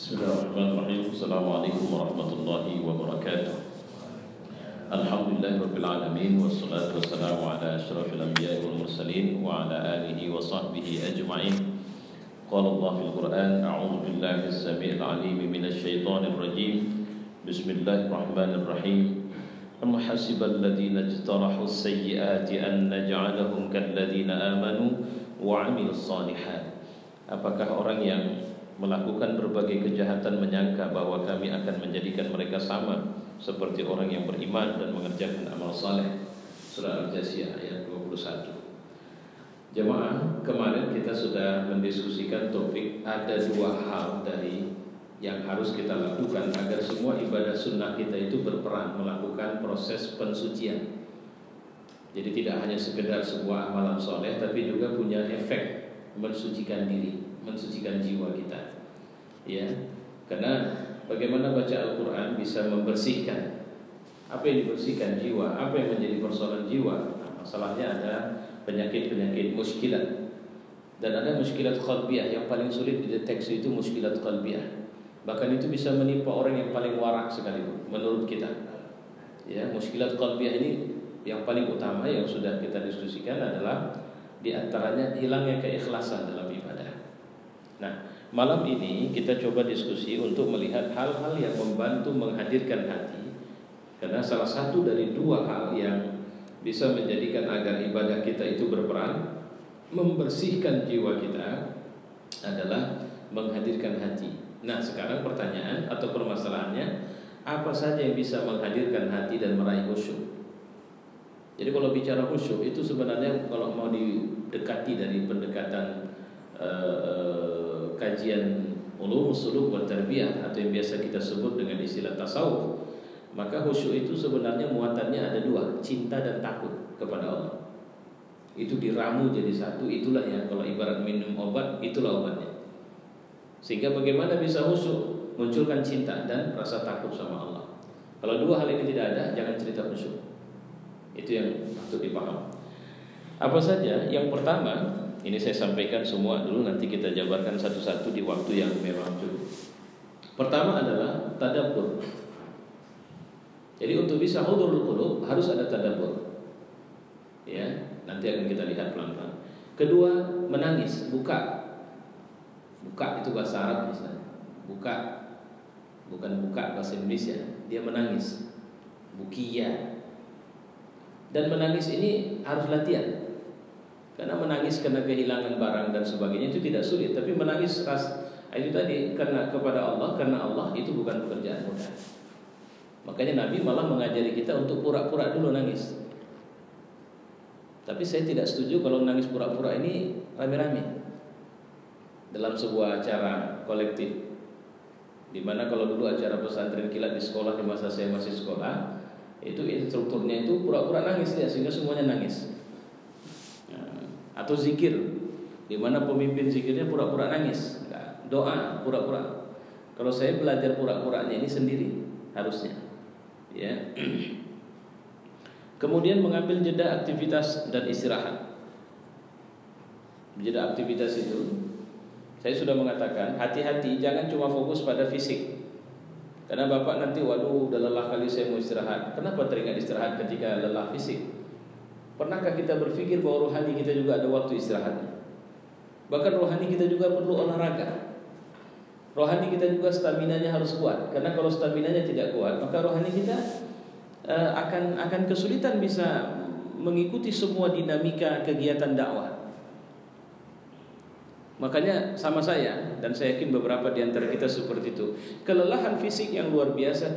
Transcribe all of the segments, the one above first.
Bismillahirrahmanirrahim. Assalamualaikum warahmatullahi wabarakatuh. Alhamdulillahirabbil alamin wassalatu wassalamu ala asyrafil anbiya'i wal mursalin wa ala alihi wa sahbihi ajma'in. Qala Allah fil Qur'an, a'udzu billahi as-sami'il 'alim minasy syaithanir rajim. Bismillahirrahmanirrahim. Am hasibal ladzina ijtarahu as-sayyi'ati an naj'alahum kal ladzina amanu wa 'amilus shalihat. Apakah orang yang melakukan berbagai kejahatan menyangka bahwa kami akan menjadikan mereka sama seperti orang yang beriman dan mengerjakan amal saleh? Surah Al-Jasiyah ayat 21. Jemaah, kemarin kita sudah mendiskusikan topik ada dua hal dari yang harus kita lakukan agar semua ibadah sunnah kita itu berperan melakukan proses pensucian. Jadi tidak hanya sekedar sebuah amalan soleh, tapi juga punya efek mensucikan diri, mensucikan jiwa kita. Ya, karena bagaimana baca Al-Quran bisa membersihkan. Apa yang dibersihkan? Jiwa. Apa yang menjadi persoalan jiwa? Nah, masalahnya ada penyakit-penyakit muskilat. Dan ada muskilat qalbiyah. Yang paling sulit dideteksi itu muskilat qalbiyah. Bahkan itu bisa menimpa orang yang paling warak sekalipun menurut kita. Ya, muskilat qalbiyah ini yang paling utama yang sudah kita diskusikan adalah di antaranya hilangnya keikhlasan dalam ibadah. Nah, malam ini kita coba diskusi untuk melihat hal-hal yang membantu menghadirkan hati. Karena salah satu dari dua hal yang bisa menjadikan agar ibadah kita itu berperan membersihkan jiwa kita adalah menghadirkan hati. Nah, sekarang pertanyaan atau permasalahannya, apa saja yang bisa menghadirkan hati dan meraih khusyuk? Jadi kalau bicara khusyuk itu sebenarnya kalau mau didekati dari pendekatan kajian ulumus suluk wa tarbiyah atau yang biasa kita sebut dengan istilah tasawuf, maka khusyuk itu sebenarnya muatannya ada dua, cinta dan takut kepada Allah. Itu diramu jadi satu, itulah yang kalau ibarat minum obat, itulah obatnya. Sehingga bagaimana bisa khusyuk? Munculkan cinta dan rasa takut sama Allah. Kalau dua hal ini tidak ada, jangan cerita khusyuk. Itu yang patut dipaham. Apa saja? Yang pertama, ini saya sampaikan semua dulu, nanti kita jabarkan satu-satu di waktu yang memang cukup. Pertama adalah tadabbur. Jadi untuk bisa hudurul qulub harus ada tadabbur. Ya, nanti akan kita lihat pelan-pelan. Kedua, menangis, buka. Buka itu bahasa Arab misalnya. Buka. Bukan buka bahasa Indonesia. Dia menangis. Bukia. Dan menangis ini harus latihan. Karena menangis karena kehilangan barang dan sebagainya itu tidak sulit, tapi menangis itu tadi karena kepada Allah, karena Allah itu bukan pekerjaan mudah. Makanya Nabi malah mengajari kita untuk pura-pura dulu nangis. Tapi saya tidak setuju kalau nangis pura-pura ini rame-rame dalam sebuah acara kolektif. Dimana kalau dulu acara pesantren kilat di sekolah di masa saya masih sekolah, itu instrukturnya itu pura-pura nangis ya, sehingga semuanya nangis. Atau zikir, di mana pemimpin zikirnya pura-pura nangis, doa pura-pura. Kalau saya belajar pura-puranya ini sendiri harusnya, ya. Kemudian mengambil jeda aktivitas dan istirahat. Jeda aktivitas itu, saya sudah mengatakan hati-hati, jangan cuma fokus pada fisik. Karena bapak nanti, waduh, udah lelah kali saya mau istirahat. Kenapa teringat istirahat ketika lelah fisik? Pernahkah kita berpikir bahwa rohani kita juga ada waktu istirahatnya? Bahkan rohani kita juga perlu olahraga. Rohani kita juga staminanya harus kuat. Karena kalau staminanya tidak kuat, maka rohani kita akan kesulitan bisa mengikuti semua dinamika kegiatan dakwah. Makanya sama saya, dan saya yakin beberapa di antara kita seperti itu. Kelelahan fisik yang luar biasa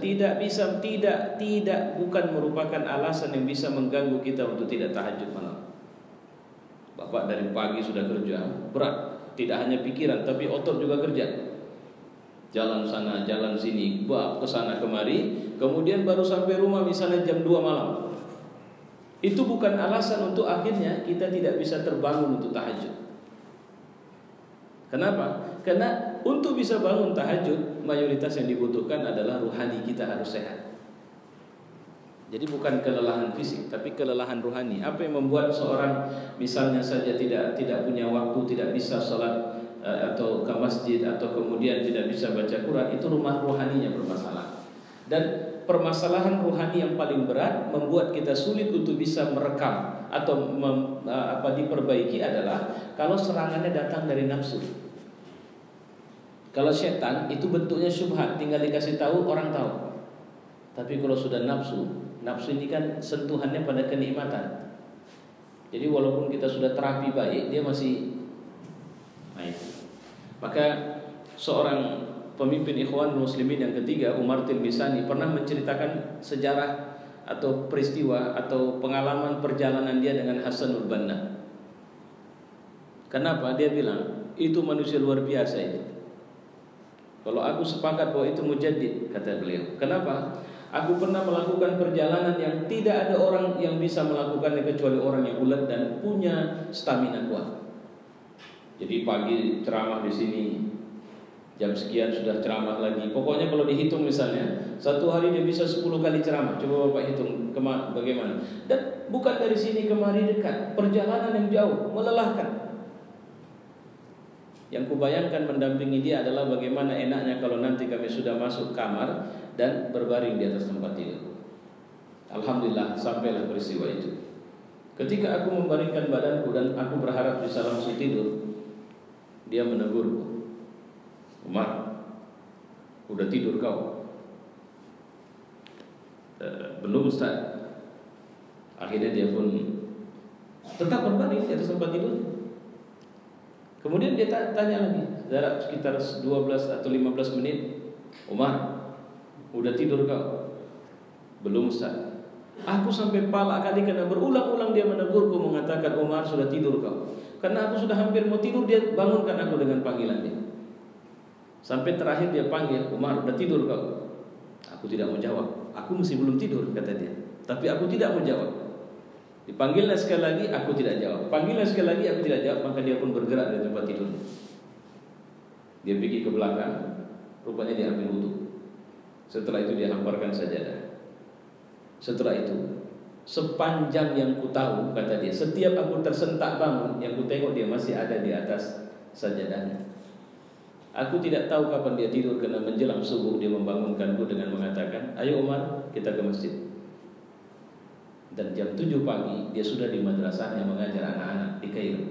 bukan merupakan alasan yang bisa mengganggu kita untuk tidak tahajud malam. Bapak dari pagi sudah kerja berat, tidak hanya pikiran tapi otot juga kerja. Jalan sana, jalan sini, ke sana kemari, kemudian baru sampai rumah misalnya jam 2 malam. Itu bukan alasan untuk akhirnya kita tidak bisa terbangun untuk tahajud. Kenapa? Karena untuk bisa bangun tahajud, mayoritas yang dibutuhkan adalah ruhani kita harus sehat. Jadi bukan kelelahan fisik, tapi kelelahan ruhani. Apa yang membuat seorang misalnya saja tidak punya waktu, tidak bisa sholat atau ke masjid atau kemudian tidak bisa baca Quran, itu rumah rohaninya bermasalah. Dan permasalahan rohani yang paling berat membuat kita sulit untuk bisa merekam atau diperbaiki adalah kalau serangannya datang dari nafsu. Kalau setan itu bentuknya syubhat, tinggal dikasih tahu orang tahu. Tapi kalau sudah nafsu, nafsu ini kan sentuhannya pada kenikmatan. Jadi walaupun kita sudah terapi baik, dia masih naik. Maka seorang pemimpin Ikhwan Muslimin yang ketiga, Umar Tilmisani, pernah menceritakan sejarah atau peristiwa atau pengalaman perjalanan dia dengan Hasanul Banna. Kenapa? Dia bilang, itu manusia luar biasa itu. Kalau aku sepakat bahwa itu mujaddid, kata beliau. Kenapa? Aku pernah melakukan perjalanan yang tidak ada orang yang bisa melakukannya kecuali orang yang ulet dan punya stamina kuat. Jadi pagi ceramah di sini, jam sekian sudah ceramah lagi. Pokoknya kalau dihitung misalnya, satu hari dia bisa 10 kali ceramah. Coba Bapak hitung bagaimana. Dan bukan dari sini kemari dekat, perjalanan yang jauh, melelahkan. Yang kubayangkan mendampingi dia adalah bagaimana enaknya kalau nanti kami sudah masuk kamar dan berbaring di atas tempat tidur. Alhamdulillah sampailah peristiwa itu. Ketika aku membaringkan badanku dan aku berharap bisa langsung tidur, dia menegurku, Umar, udah tidur kau? Belum Ustaz. Akhirnya dia pun tetap berbaring di atas tempat tidur. Kemudian dia tanya lagi, jarak sekitar 12 atau 15 menit, Umar, udah tidur kau? Belum Ustaz. Aku sampai pala kali karena berulang-ulang dia menegurku mengatakan, Umar sudah tidur kau. Karena aku sudah hampir mau tidur, dia bangunkan aku dengan panggilan dia. Sampai terakhir dia panggil, Umar udah tidur kau? Aku tidak mau jawab. Aku masih belum tidur, kata dia. Tapi aku tidak mau jawab. Dipanggilnya sekali lagi, aku tidak jawab. Panggilnya sekali lagi, aku tidak jawab. Maka dia pun bergerak dari tempat tidur. Dia pergi ke belakang, rupanya dia ambil wudu. Setelah itu dia hamparkan sajadah. Setelah itu, sepanjang yang ku tahu, kata dia, setiap aku tersentak bangun, yang ku tengok dia masih ada di atas sajadahnya. Aku tidak tahu kapan dia tidur, karena menjelang subuh dia membangunkanku dengan mengatakan, ayo Umar, kita ke masjid. Dan jam 7 pagi dia sudah di madrasahnya mengajar anak-anak di Kairo.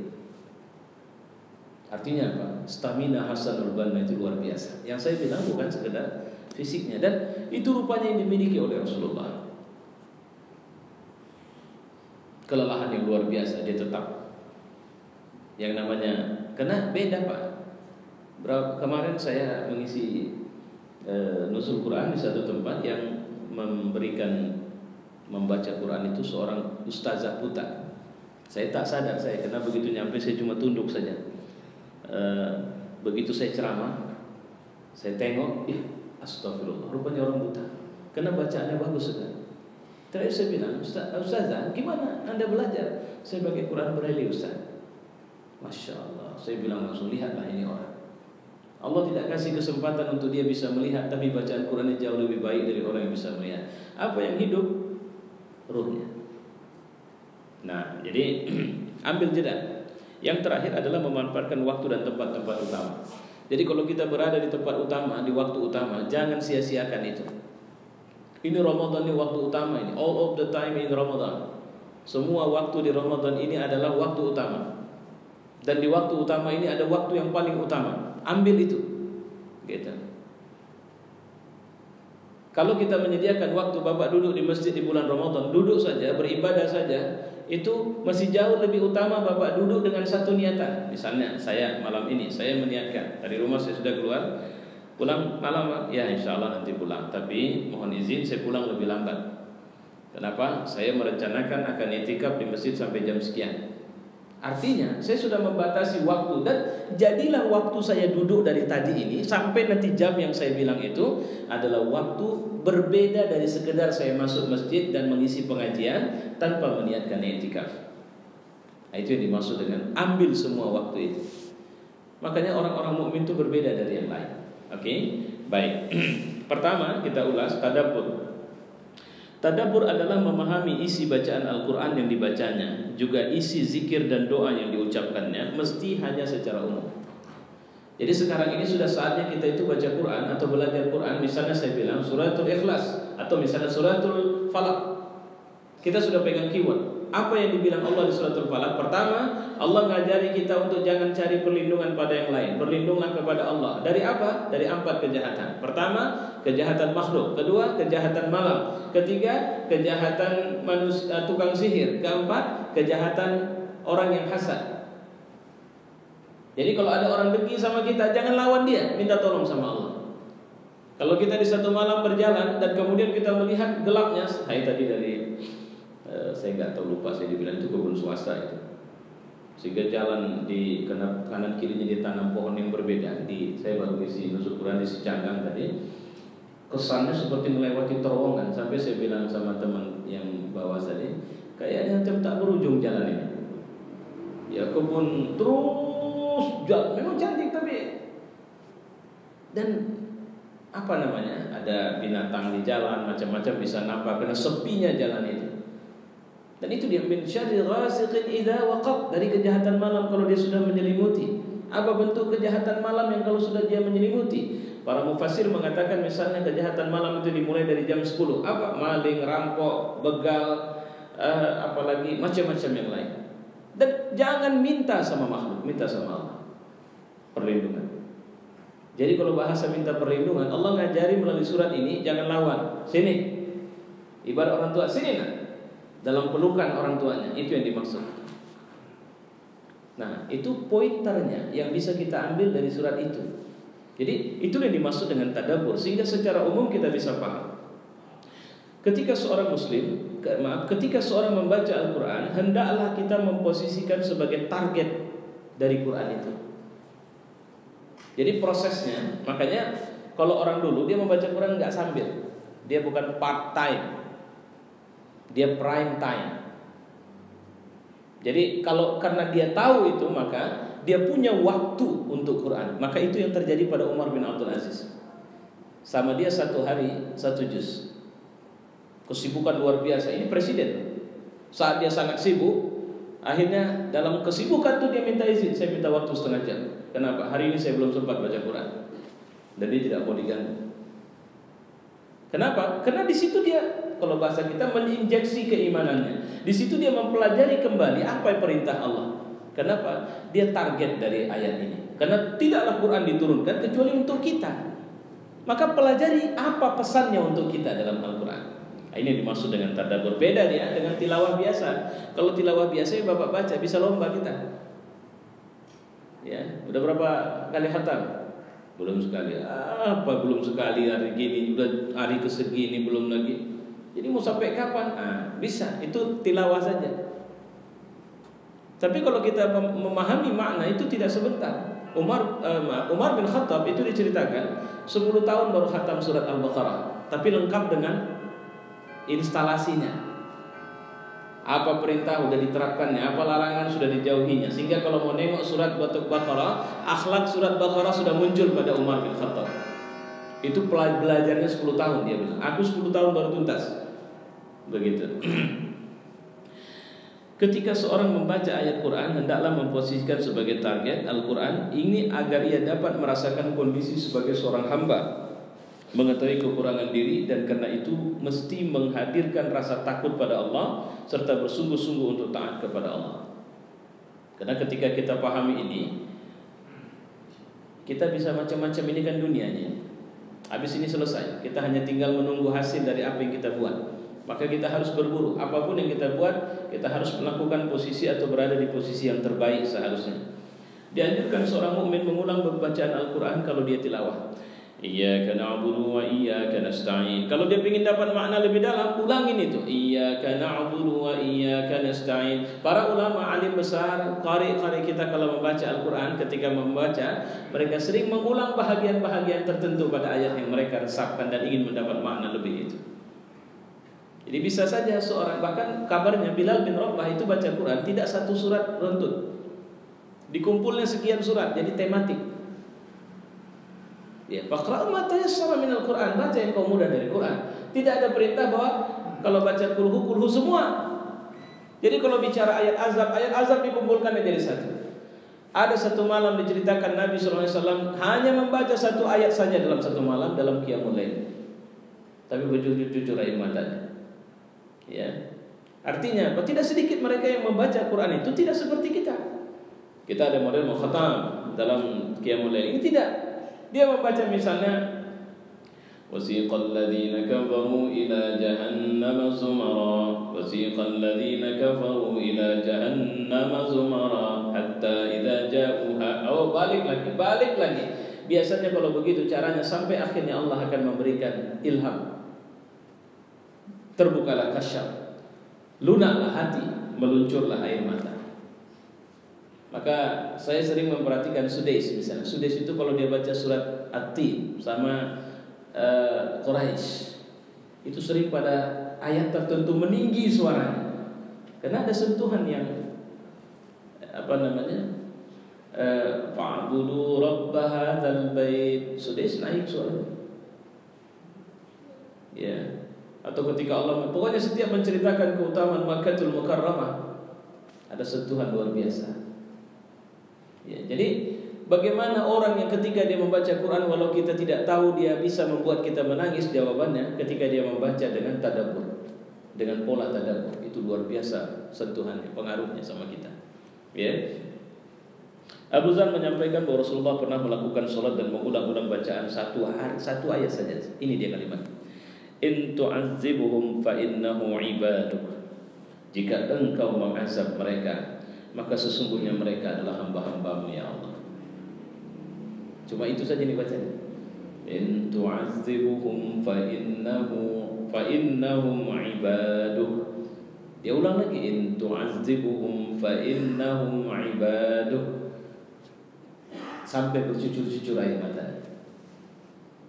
Artinya apa? Stamina Hasanul Banna itu luar biasa. Yang saya bilang bukan sekedar fisiknya, dan itu rupanya yang dimiliki oleh Rasulullah. Kelelahan yang luar biasa dia tetap. Yang namanya, karena beda Pak. Kemarin saya mengisi nuzul Quran di satu tempat yang membaca Quran itu seorang ustazah buta. Saya tak sadar karena begitu nyampe saya cuma tunduk saja. Begitu saya ceramah, saya tengok, astagfirullah, rupanya orang buta. Karena bacaannya bagus sekali. Terakhir saya bilang, Ustazah, gimana Anda belajar? Saya pakai Quran Braille Ustaz. Masya Allah. Saya bilang langsung, lihatlah ini orang. Allah tidak kasih kesempatan untuk dia bisa melihat, tapi bacaan Qurannya jauh lebih baik dari orang yang bisa melihat. Apa yang hidup? Ruhnya. Nah, jadi ambil jeda. Yang terakhir adalah memanfaatkan waktu dan tempat-tempat utama. Jadi kalau kita berada di tempat utama, di waktu utama, jangan sia-siakan itu. Ini Ramadan, ini waktu utama ini. All of the time in Ramadan. Semua waktu di Ramadan ini adalah waktu utama. Dan di waktu utama ini ada waktu yang paling utama. Ambil itu. Gitu. Kalau kita menyediakan waktu Bapak duduk di masjid di bulan Ramadan, duduk saja, beribadah saja, itu masih jauh lebih utama Bapak duduk dengan satu niatan. Misalnya saya malam ini, saya meniatkan, dari rumah saya sudah keluar, pulang malam, ya insya Allah nanti pulang. Tapi mohon izin saya pulang lebih lambat. Kenapa? Saya merencanakan akan i'tikaf di masjid sampai jam sekian. Artinya saya sudah membatasi waktu, dan jadilah waktu saya duduk dari tadi ini sampai nanti jam yang saya bilang itu adalah waktu berbeda dari sekedar saya masuk masjid dan mengisi pengajian tanpa meniatkan i'tikaf. Nah, itu yang dimaksud dengan ambil semua waktu itu. Makanya orang-orang mukmin itu berbeda dari yang lain. Oke, baik. Pertama kita ulas tadabbur. Tadabbur adalah memahami isi bacaan Al-Quran yang dibacanya, juga isi zikir dan doa yang diucapkannya, mesti hanya secara umum. Jadi sekarang ini sudah saatnya kita itu baca Quran atau belajar Quran. Misalnya saya bilang suratul Ikhlas atau misalnya suratul Falaq. Kita sudah pegang keyword. Apa yang dibilang Allah di suratul Falaq? Pertama, Allah ngajari kita untuk jangan cari perlindungan pada yang lain. Berlindunglah kepada Allah. Dari apa? Dari 4 kejahatan. Pertama, kejahatan makhluk. Kedua, kejahatan malam. Ketiga, kejahatan manusia, tukang sihir. Keempat, kejahatan orang yang hasad. Jadi kalau ada orang dengki sama kita, jangan lawan dia, minta tolong sama Allah. Kalau kita di satu malam berjalan dan kemudian kita melihat gelapnya, saya tadi dari saya nggak tahu, lupa saya dibilang itu kebun swasta itu, sehingga jalan di kanan kirinya ditanam pohon yang berbeda. Saya baru isi nusuk Quran di Secanggang tadi, kesannya seperti melewati terowongan, sampai saya bilang sama teman yang bawa tadi, kayaknya tak berujung jalan ini. Ya kebun terus jalan, memang cantik tapi dan apa namanya, ada binatang di jalan macam-macam bisa nampak karena sepinya jalan itu. Dan itu dia min syarri ghasiqin idza waqab, dari kejahatan malam kalau dia sudah menyelimuti. Apa bentuk kejahatan malam yang kalau sudah dia menyelimuti? Para mufassir mengatakan misalnya kejahatan malam itu dimulai dari jam 10. Apa? Maling, rampok, begal, apalagi macam-macam yang lain. Dan jangan minta sama makhluk, minta sama Allah perlindungan. Jadi kalau bahasa minta perlindungan, Allah ngajari melalui surat ini, jangan lawan. Sini. Ibarat orang tua, sini nak. Dalam pelukan orang tuanya, itu yang dimaksud. Nah, itu pointernya yang bisa kita ambil dari surat itu. Jadi, itu yang dimaksud dengan tadabbur, sehingga secara umum kita bisa paham. Ketika seorang muslim, ketika seorang membaca Al-Quran, hendaklah kita memposisikan sebagai target dari Quran itu. Jadi prosesnya, makanya kalau orang dulu dia membaca Quran nggak sambil, dia bukan part time, dia prime time. Jadi kalau karena dia tahu itu, maka dia punya waktu untuk Quran. Maka itu yang terjadi pada Umar bin Abdul Aziz. Sama dia 1 hari 1 juz. Kesibukan luar biasa. Ini presiden. Saat dia sangat sibuk, akhirnya dalam kesibukan itu dia minta izin, saya minta waktu 1/2 jam. Kenapa? Hari ini saya belum sempat baca Quran. Dan dia tidak mau diganggu. Kenapa? Karena di situ dia, kalau bahasa kita, menginjeksi keimanannya. Di situ dia mempelajari kembali apa perintah Allah. Kenapa? Dia target dari ayat ini. Karena tidaklah Quran diturunkan kecuali untuk kita. Maka pelajari apa pesannya untuk kita dalam Al-Quran. Ini dimaksud dengan tadabbur. Beda dia dengan tilawah biasa. Kalau tilawah biasa ya Bapak baca, bisa lomba kita. Ya, udah berapa kali khatam? Belum sekali. Apa belum sekali hari gini, udah hari kesegini belum lagi. Jadi mau sampai kapan? Bisa. Itu tilawah saja. Tapi kalau kita memahami makna itu tidak sebentar. Umar bin Khattab itu diceritakan 10 tahun baru khatam surat Al-Baqarah, tapi lengkap dengan instalasinya. Apa perintah sudah diterapkannya, apa larangan sudah dijauhinya. Sehingga kalau mau nengok surat Baqarah, akhlak surat Baqarah sudah muncul pada Umar bin Khattab. Itu belajarnya 10 tahun dia bilang. Aku 10 tahun baru tuntas. Begitu. Ketika seorang membaca ayat Quran, hendaklah memposisikan sebagai target Al-Quran ini agar ia dapat merasakan kondisi sebagai seorang hamba, mengetahui kekurangan diri, dan karena itu mesti menghadirkan rasa takut pada Allah serta bersungguh-sungguh untuk taat kepada Allah. Karena ketika kita pahami ini, kita bisa macam-macam, ini kan dunianya. Habis ini selesai, kita hanya tinggal menunggu hasil dari apa yang kita buat. Maka kita harus berburu. Apapun yang kita buat, kita harus melakukan posisi atau berada di posisi yang terbaik seharusnya. Dianjurkan seorang mukmin mengulang bacaan Al-Quran kalau dia tilawah. Iyyaka na'budu wa iyyaka nasta'in. Kalau dia ingin dapat makna lebih dalam, ulangin itu. Iyyaka na'budu wa iyyaka nasta'in. Para ulama alim besar, qari-qari kita kalau membaca Al-Quran, ketika membaca, mereka sering mengulang bahagian-bahagian tertentu pada ayat yang mereka resapkan dan ingin mendapat makna lebih itu. Jadi bisa saja seorang, bahkan kabarnya Bilal bin Rabah itu baca Quran tidak satu surat runtut, dikumpulnya sekian surat jadi tematik. Ya, faqra'u ma tayassara minal Quran, baca yang kau mudah dari Quran. Tidak ada perintah bahwa kalau baca kulhu semua. Jadi kalau bicara ayat azab dikumpulkan jadi satu. Ada satu malam diceritakan Nabi SAW hanya membaca satu ayat saja dalam satu malam dalam Qiyamul Lail. Tapi berjujur-jujur air matanya. Ya. Artinya, tidak sedikit mereka yang membaca Quran itu tidak seperti kita. Kita ada model mukhatam dalam Qiyamul Lail. Ini tidak. Dia membaca misalnya وَسِيقَ الَّذِينَ كَفَرُوا إِلَى جَهَنَّمَ زُمَرًا وَسِيقَ الَّذِينَ كَفَرُوا إِلَى جَهَنَّمَ زُمَرًا حَتَّى إِذَا جَاءُوهَا. Oh, balik lagi. Biasanya kalau begitu caranya sampai akhirnya Allah akan memberikan ilham. Terbukalah kasyaf, lunaklah hati, meluncurlah air mata. Maka saya sering memperhatikan Sudais misalnya. Sudais itu kalau dia baca surat At-Tin sama Quraisy itu sering pada ayat tertentu meninggi suaranya karena ada sentuhan yang fa'budu rabb hadzal bait. Sudais naik suaranya. Ya. Atau ketika Allah, pokoknya setiap menceritakan keutamaan Makkahul Mukarramah ada sentuhan luar biasa. Ya, jadi bagaimana orang yang ketika dia membaca Quran walau kita tidak tahu dia bisa membuat kita menangis? Jawabannya ketika dia membaca dengan tadabbur, dengan pola tadabbur. Itu luar biasa sentuhannya, pengaruhnya sama kita. Ya. Abu Dzar menyampaikan bahwa Rasulullah pernah melakukan sholat dan mengulang-ulang bacaan satu ayat saja. Ini dia kalimat. In tu'adzibuhum fa innahu ibaduk. Jika engkau mengazab mereka, maka sesungguhnya mereka adalah hamba-hambamu ya Allah. Cuma itu saja nih bacanya. In tu'adzibuhum fa innahum ibaduk. Dia ulang lagi, in tu'adzibuhum fa innahum ibaduk. Sampai bercucur-cucur air mata.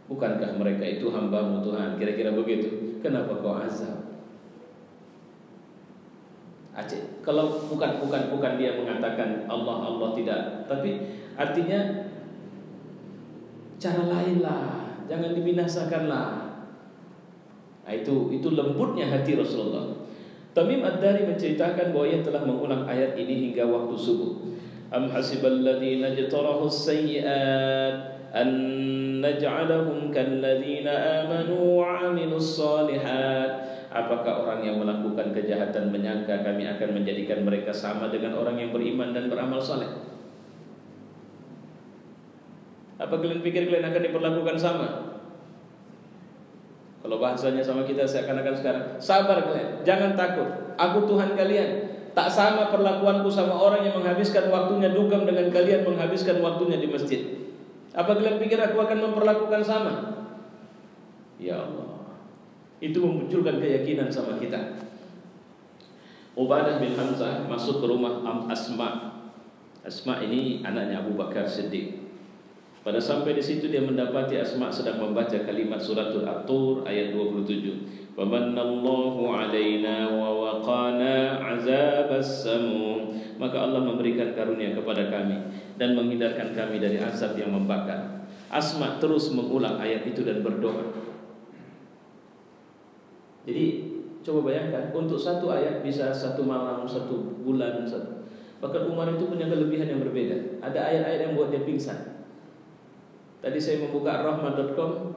Bukankah mereka itu hamba-Mu Tuhan? Kira-kira begitu. Kenapa kau azab? Aceh. Kalau bukan dia mengatakan Allah tidak, tapi artinya cara lain lah, jangan dibinasakanlah. Nah, itu lembutnya hati Rasulullah. Tamim Ad-Dari menceritakan bahwa ia telah mengulang ayat ini hingga waktu subuh. Am hasibal ladzina jtarahu as-sayyi'at an naj'alahum kalladzina amanu wa 'amilus shalihat. Apakah orang yang melakukan kejahatan menyangka kami akan menjadikan mereka sama dengan orang yang beriman dan beramal saleh? Apa kalian pikir kalian akan diperlakukan sama? Kalau bahasanya sama kita seakan-akan sekarang, sabar kalian, jangan takut. Aku Tuhan kalian. Tak sama perlakuanku sama orang yang menghabiskan waktunya dugem dengan kalian menghabiskan waktunya di masjid. Apa kalian pikir aku akan memperlakukan sama? Ya Allah. Itu memunculkan keyakinan sama kita. Ubadah bin Hamzah masuk ke rumah Asma. Asma ini anaknya Abu Bakar Siddiq. Pada sampai di situ dia mendapati Asma sedang membaca kalimat suratul At-Tur ayat 27. Famanallahu alaina wa waqana azabas samum. Maka Allah memberikan karunia kepada kami dan menghindarkan kami dari azab yang membakar. Asma terus mengulang ayat itu dan berdoa. Jadi coba bayangkan, untuk satu ayat bisa satu malam, satu bulan, Bahkan Umar itu punya kelebihan yang berbeda. Ada ayat-ayat yang buat dia pingsan. Tadi saya membuka ar-rahmah.com.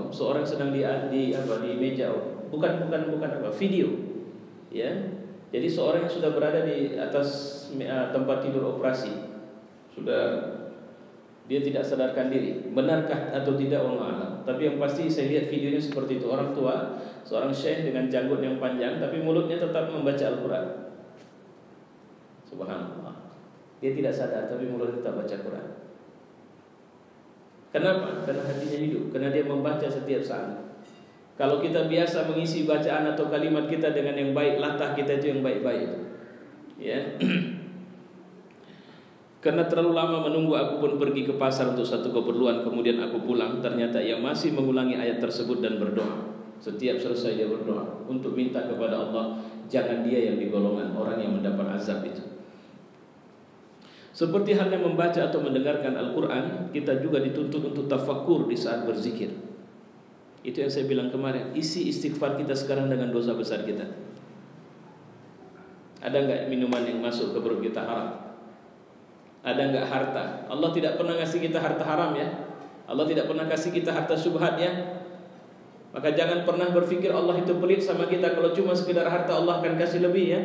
Seorang sedang di meja, bukan video. Ya. Jadi seorang yang sudah berada di atas tempat tidur operasi. Dia tidak sadarkan diri. Benarkah atau tidak Allah alam. Tapi yang pasti saya lihat videonya seperti itu. Orang tua, seorang syekh dengan janggut yang panjang, tapi mulutnya tetap membaca Al-Quran. Subhanallah. Dia tidak sadar, tapi mulutnya tetap baca Quran. Kenapa? Karena hatinya hidup. Karena dia membaca setiap saat. Kalau kita biasa mengisi bacaan atau kalimat kita dengan yang baik, latah kita itu yang baik-baik. Ya. Karena terlalu lama menunggu, aku pun pergi ke pasar untuk satu keperluan. Kemudian aku pulang, ternyata ia masih mengulangi ayat tersebut dan berdoa. Setiap selesai dia berdoa untuk minta kepada Allah, jangan dia yang di golongan orang yang mendapat azab itu. Seperti halnya membaca atau mendengarkan Al-Quran, kita juga dituntut untuk tafakkur di saat berzikir. Itu yang saya bilang kemarin, isi istighfar kita sekarang dengan dosa besar kita. Ada enggak minuman yang masuk ke perut kita haram? Ada enggak harta? Allah tidak pernah ngasih kita harta haram ya. Allah tidak pernah kasih kita harta syubhat ya. Maka jangan pernah berpikir Allah itu pelit sama kita. Kalau cuma sekedar harta Allah akan kasih lebih ya.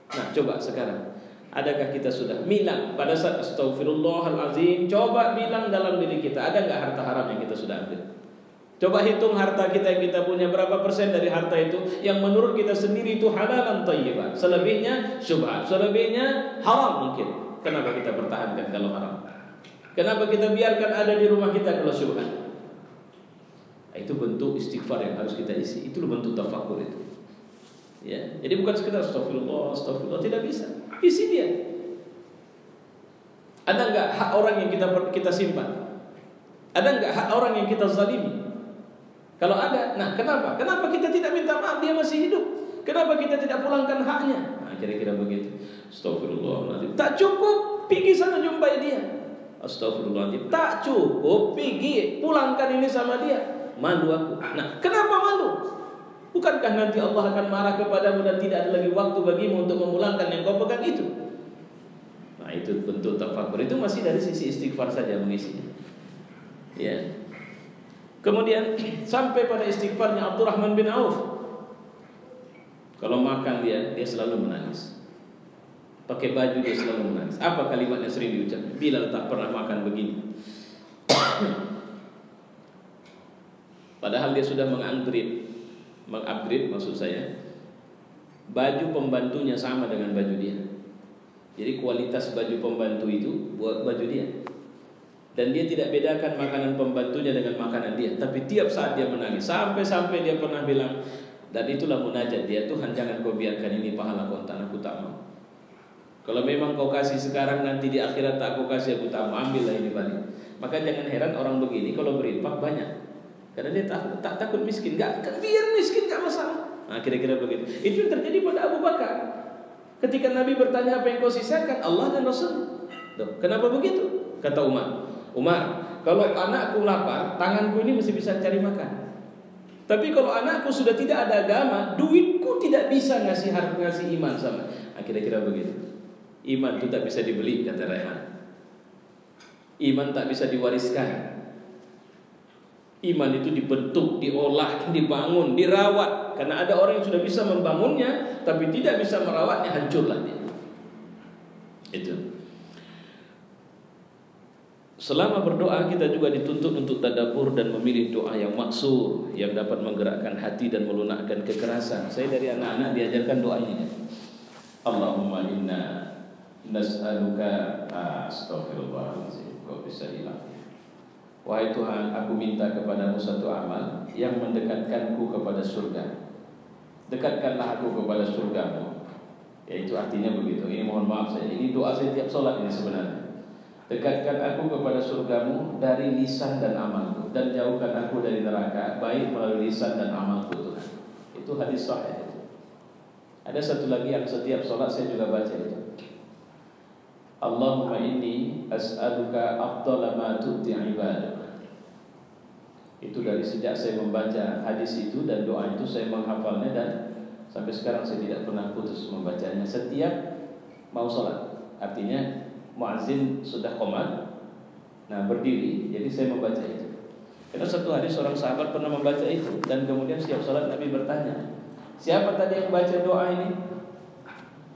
Nah coba sekarang, adakah kita sudah bilang pada saat astaghfirullahalazim, coba bilang dalam diri kita, ada enggak harta haram yang kita sudah ambil? Coba hitung harta kita yang kita punya, berapa persen dari harta itu yang menurut kita sendiri itu halalan thayyibah. Selebihnya syubhat, selebihnya haram mungkin. Kenapa kita pertahankan kalau haram? Kenapa kita biarkan ada di rumah kita kalau syubhat? Itu bentuk istighfar yang harus kita isi. Itu bentuk tafakkur itu. Ya, jadi bukan sekedar astagfirullah, astagfirullah, tidak bisa. Isi dia. Ada enggak hak orang yang kita simpan? Ada enggak hak orang yang kita zalimi? Kalau ada, nah kenapa? Kenapa kita tidak minta maaf, dia masih hidup? Kenapa kita tidak pulangkan haknya? Nah, kira-kira begitu. Astagfirullahaladzim. Tak cukup, pergi sana jumpai dia. Astagfirullahaladzim. Tak cukup, pergi pulangkan ini sama dia. Malu aku. Nah, kenapa malu? Bukankah nanti Allah akan marah kepadamu dan tidak ada lagi waktu bagimu untuk memulangkan yang kau pegang itu? Nah, itu bentuk tafakkur. Itu masih dari sisi istighfar saja mengisinya. Ya. Kemudian sampai pada istighfarnya Abdurrahman bin Auf. Kalau makan dia selalu menangis. Pakai baju dia selalu menangis. Apa kalimat yang sering diucap? Bilal tak pernah makan begini. Padahal dia sudah mengupgrade maksud saya. Baju pembantunya sama dengan baju dia. Jadi kualitas baju pembantu itu buat baju dia. Dan dia tidak bedakan makanan pembantunya dengan makanan dia. Tapi tiap saat dia menangis. Sampai-sampai dia pernah bilang, dan itulah munajat dia, Tuhan jangan kau biarkan ini pahala kontan, aku tak mau. Kalau memang kau kasih sekarang, nanti di akhirat tak kau kasih, aku tak mau. Ambillah ini balik. Maka jangan heran orang begini kalau berinfak banyak. Karena dia tak takut miskin. Biar miskin gak masalah. Nah kira-kira begitu. Itu yang terjadi pada Abu Bakar. Ketika Nabi bertanya apa yang kau sisakan, Allah dan Rasul. Kenapa begitu? Kata Umar, kalau anakku lapar, tanganku ini mesti bisa cari makan. Tapi kalau anakku sudah tidak ada agama, duitku tidak bisa ngasih iman sama. Nah, kira-kira begitu. Iman itu tak bisa dibeli, kata Raihan. Iman tak bisa diwariskan. Iman itu dibentuk, diolah, dibangun, dirawat. Karena ada orang yang sudah bisa membangunnya, tapi tidak bisa merawatnya, hancurlah dia. Itu. Selama berdoa kita juga dituntut untuk tadabbur dan memilih doa yang maksur, yang dapat menggerakkan hati dan melunakkan kekerasan. Saya dari anak-anak diajarkan doa ini. Allahumma inna nas'aluka astaghfirullahaladzim. Kau bisa hilang. Wahai Tuhan, aku minta kepadamu satu amal yang mendekatkanku kepada surga. Dekatkanlah aku kepada surgamu. Yaitu artinya begitu. Ini mohon maaf saya. Ini doa saya tiap sholat ini sebenarnya. Dekatkan aku kepada surgamu dari lisan dan amalku, dan jauhkan aku dari neraka baik melalui lisan dan amalku Tuhan. Itu hadis sahih. Ada satu lagi yang setiap sholat saya juga baca itu. Allahumma inni as'aluka afdala ma tu'ti ibadak. Itu dari sejak saya membaca hadis itu dan doa itu saya menghafalnya, dan sampai sekarang saya tidak pernah putus membacanya setiap mau sholat. Artinya muazzin sudah qomat, nah berdiri, jadi saya membaca itu. Karena satu hari seorang sahabat pernah membaca itu, dan kemudian setiap sholat Nabi bertanya, siapa tadi yang baca doa ini?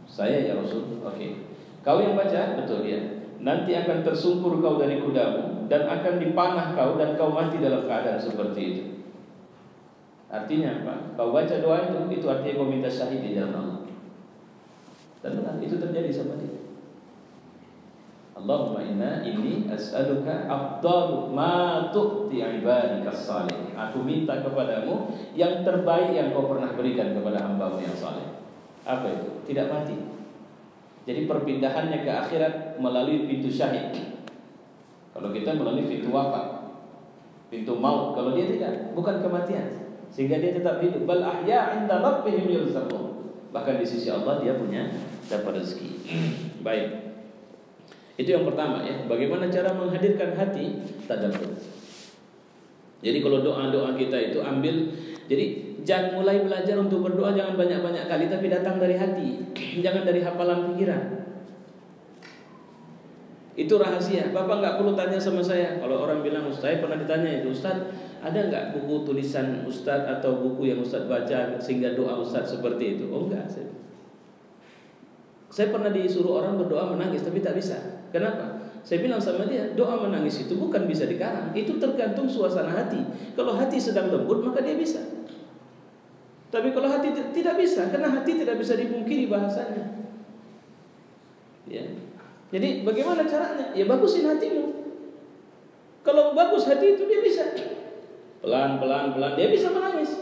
Saya ya Rasul. Oke. Kau yang baca? Betul ya. Nanti akan tersungkur kau dari kudamu, dan akan dipanah kau, dan kau mati dalam keadaan seperti itu. Artinya apa? Kau baca doa itu artinya kau minta syahid di jalan Allah. Dan benar, itu terjadi sama dia. Allahumma inni as'aluka afdalu ma tu'ti ibadikas salih. Aku minta kepadamu yang terbaik yang kau pernah berikan kepada hamba-Mu yang saleh. Apa itu? Tidak mati. Jadi perpindahannya ke akhirat melalui pintu syahid. Kalau kita melalui pintu wafat, pintu maut. Kalau dia tidak, bukan kematian, sehingga dia tetap hidup. Bal ahya 'inda rabbihim yurzaqun. Bahkan di sisi Allah dia punya dapat rezeki. Baik. Itu yang pertama ya, bagaimana cara menghadirkan hati tadabbur. Jadi kalau doa-doa kita itu ambil, jadi jangan mulai belajar untuk berdoa jangan banyak-banyak kali, tapi datang dari hati, jangan dari hafalan pikiran. Itu rahasia. Bapak nggak perlu tanya sama saya. Kalau orang bilang Ustaz, pernah ditanya itu, Ustaz, ada nggak buku tulisan Ustaz atau buku yang Ustaz baca sehingga doa Ustaz seperti itu? Oh enggak. Saya pernah disuruh orang berdoa menangis tapi tak bisa. Kenapa? Saya bilang sama dia, doa menangis itu bukan bisa dikarang. Itu tergantung suasana hati. Kalau hati sedang lembut maka dia bisa. Tapi kalau hati tidak bisa, karena hati tidak bisa dipungkiri bahasanya. Ya. Jadi bagaimana caranya? Ya bagusin hatimu. Kalau bagus hati itu dia bisa. Pelan dia bisa menangis.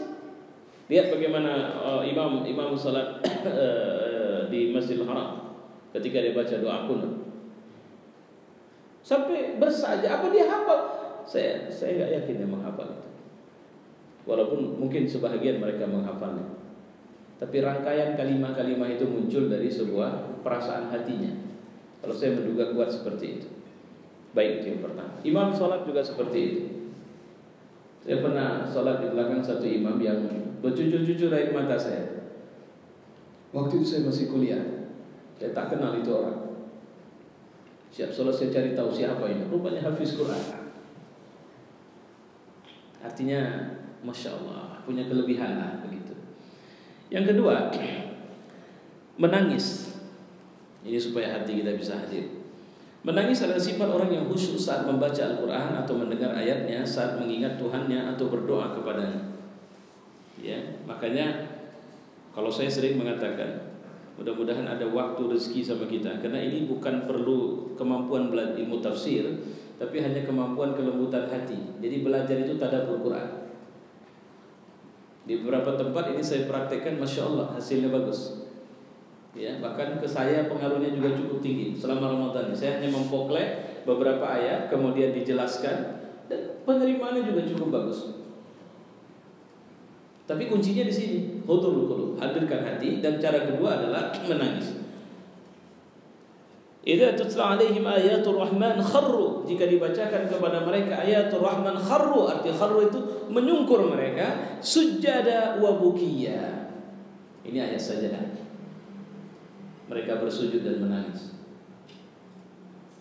Lihat bagaimana imam salat di Masjidil Haram ketika dia baca doa kunut. Sampai bersaja, apa dia hafal? Saya enggak yakin dia menghafal itu. Walaupun mungkin sebahagian mereka menghafalnya. Tapi rangkaian kalimat-kalimat itu muncul dari sebuah perasaan hatinya. Kalau saya menduga kuat seperti itu. Baik, itu yang pertama. Imam sholat juga seperti itu. Saya pernah sholat di belakang satu imam yang bercucur-cucur air mata saya. Waktu itu saya masih kuliah. Saya tak kenal itu orang. Siap sholat saya cari tahu siapa ini. Rupanya hafiz Quran. Artinya Masya Allah, punya kelebihan lah begitu. Yang kedua, menangis. Ini supaya hati kita bisa hadir. Menangis adalah sifat orang yang khusyuk saat membaca Al-Quran atau mendengar ayatnya, saat mengingat Tuhannya atau berdoa kepadanya. Ya, makanya kalau saya sering mengatakan, mudah-mudahan ada waktu rezeki sama kita, karena ini bukan perlu kemampuan belajar ilmu tafsir, tapi hanya kemampuan kelembutan hati. Jadi belajar itu tadabbur Quran. Di beberapa tempat ini saya praktekkan, Masya Allah, hasilnya bagus. Ya, bahkan ke saya pengaruhnya juga cukup tinggi selama Ramadan. Saya hanya mempoklek beberapa ayat, kemudian dijelaskan, dan penerimaannya juga cukup bagus. Tapi kuncinya di sini, hudurul qulub, hadirkan hati, dan cara kedua adalah menangis. Idza tutla alaihim ayatul rahman kharru, jika dibacakan kepada mereka ayatul rahman kharru, arti kharru itu menyungkur mereka, sujada wa bukiya. Ini ayat sajadah. Mereka bersujud dan menangis.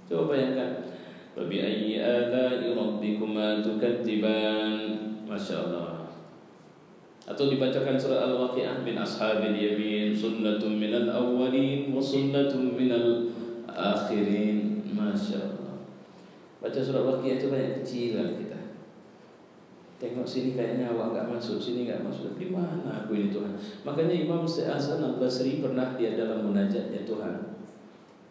Coba bayangkan, wa bi ayyi ala'i rabbikuma tukadziban. Masya Allah. Atau dibacakan surah Al-Waqi'ah, min ashabil yamin sunnatun minal awwalin wa sunnatun minal akhirin. Masya Allah. Baca surah Al-Waqi'ah itu banyak kecilan kita. Tengok sini kayaknya awak gak masuk, sini gak masuk. Di mana aku ini Tuhan? Makanya Imam Hasan Al-Basri pernah dia dalam munajatnya, Tuhan,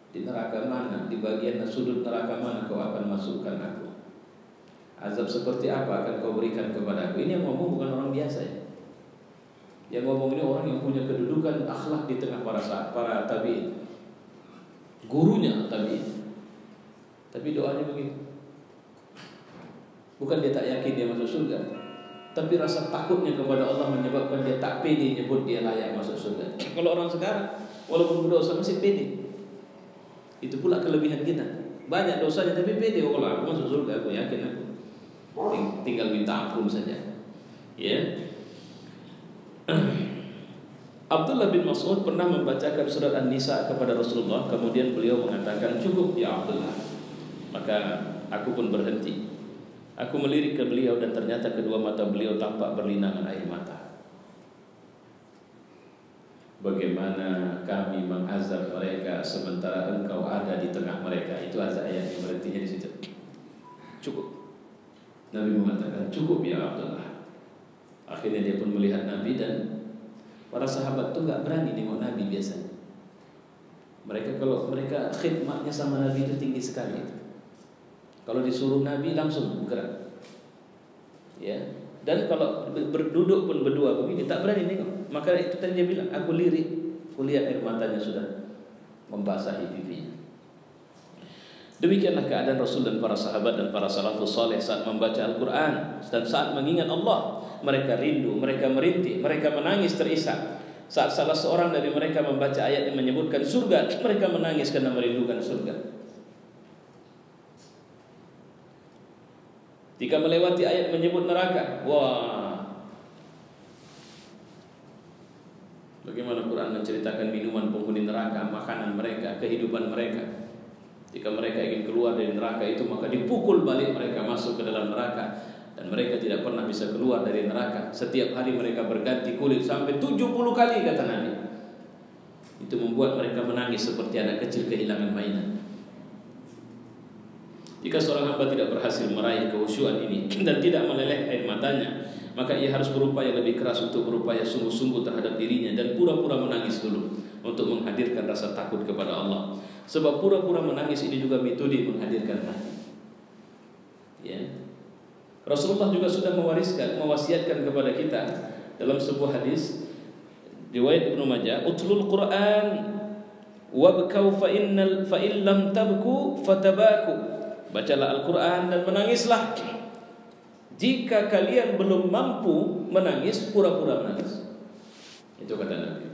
di neraka mana, di bagian sudut neraka mana kau akan masukkan aku? Azab seperti apa akan kau berikan kepada aku? Ini yang ngomong bukan orang biasa ya. Yang ngomong ini orang yang punya kedudukan akhlak di tengah para tabi'in. Gurunya tabi'in. Tapi doanya begitu. Bukan dia tak yakin dia masuk surga, tapi rasa takutnya kepada Allah menyebabkan dia tak pede nyebut dia layak masuk surga. Kalau orang sekarang walaupun berdosa masih pede. Itu pula kelebihan kita. Banyak dosanya tapi pede. Oh, kalau aku masuk surga aku yakin aku. Tinggal minta ampun saja. Ya. Abdullah bin Mas'ud pernah membacakan surat An-Nisa kepada Rasulullah, kemudian beliau mengatakan, "Cukup ya Abdullah." Maka aku pun berhenti. Aku melirik ke beliau dan ternyata kedua mata beliau tampak berlinangan air mata. Bagaimana kami mengazab mereka sementara engkau ada di tengah mereka. Itu azab ayat yang berhentinya di situ. Cukup. Nabi mengatakan, "Cukup ya Abdullah." Akhirnya dia pun melihat Nabi, dan para sahabat itu gak berani nengok Nabi biasanya. Kalau mereka khidmatnya sama Nabi itu tinggi sekali. Kalau disuruh Nabi langsung bergerak. Ya. Dan kalau berduduk pun berdua begini tak berani nengok. Maka itu tadi dia bilang, aku lirik, aku lihat air matanya sudah membasahi pipinya. Demikianlah keadaan Rasul dan para sahabat dan para salafus saleh saat membaca Al-Quran dan saat mengingat Allah. Mereka rindu, mereka merintih, mereka menangis terisak. Saat salah seorang dari mereka membaca ayat yang menyebutkan surga, mereka menangis karena merindukan surga. Jika melewati ayat menyebut neraka, wah, bagaimana Quran menceritakan minuman penghuni neraka, makanan mereka, kehidupan mereka. Jika mereka ingin keluar dari neraka itu, maka dipukul balik mereka masuk ke dalam neraka. Dan mereka tidak pernah bisa keluar dari neraka. Setiap hari mereka berganti kulit sampai 70 kali kata Nabi. Itu membuat mereka menangis seperti anak kecil kehilangan mainan. Jika seorang hamba tidak berhasil meraih kekhusyuan ini dan tidak meleleh air matanya, maka ia harus berupaya lebih keras untuk berupaya sungguh-sungguh terhadap dirinya dan pura-pura menangis dulu untuk menghadirkan rasa takut kepada Allah. Sebab pura-pura menangis ini juga metode menghadirkan hati. Ya. Rasulullah juga sudah mewasiatkan kepada kita dalam sebuah hadis riwayat Ibnu Majah, "Utlul Qur'an wabkau fa in lam tabku fatabaku." Bacalah Al-Quran dan menangislah. Jika kalian belum mampu menangis, pura-pura menangis. Itu kata Nabi.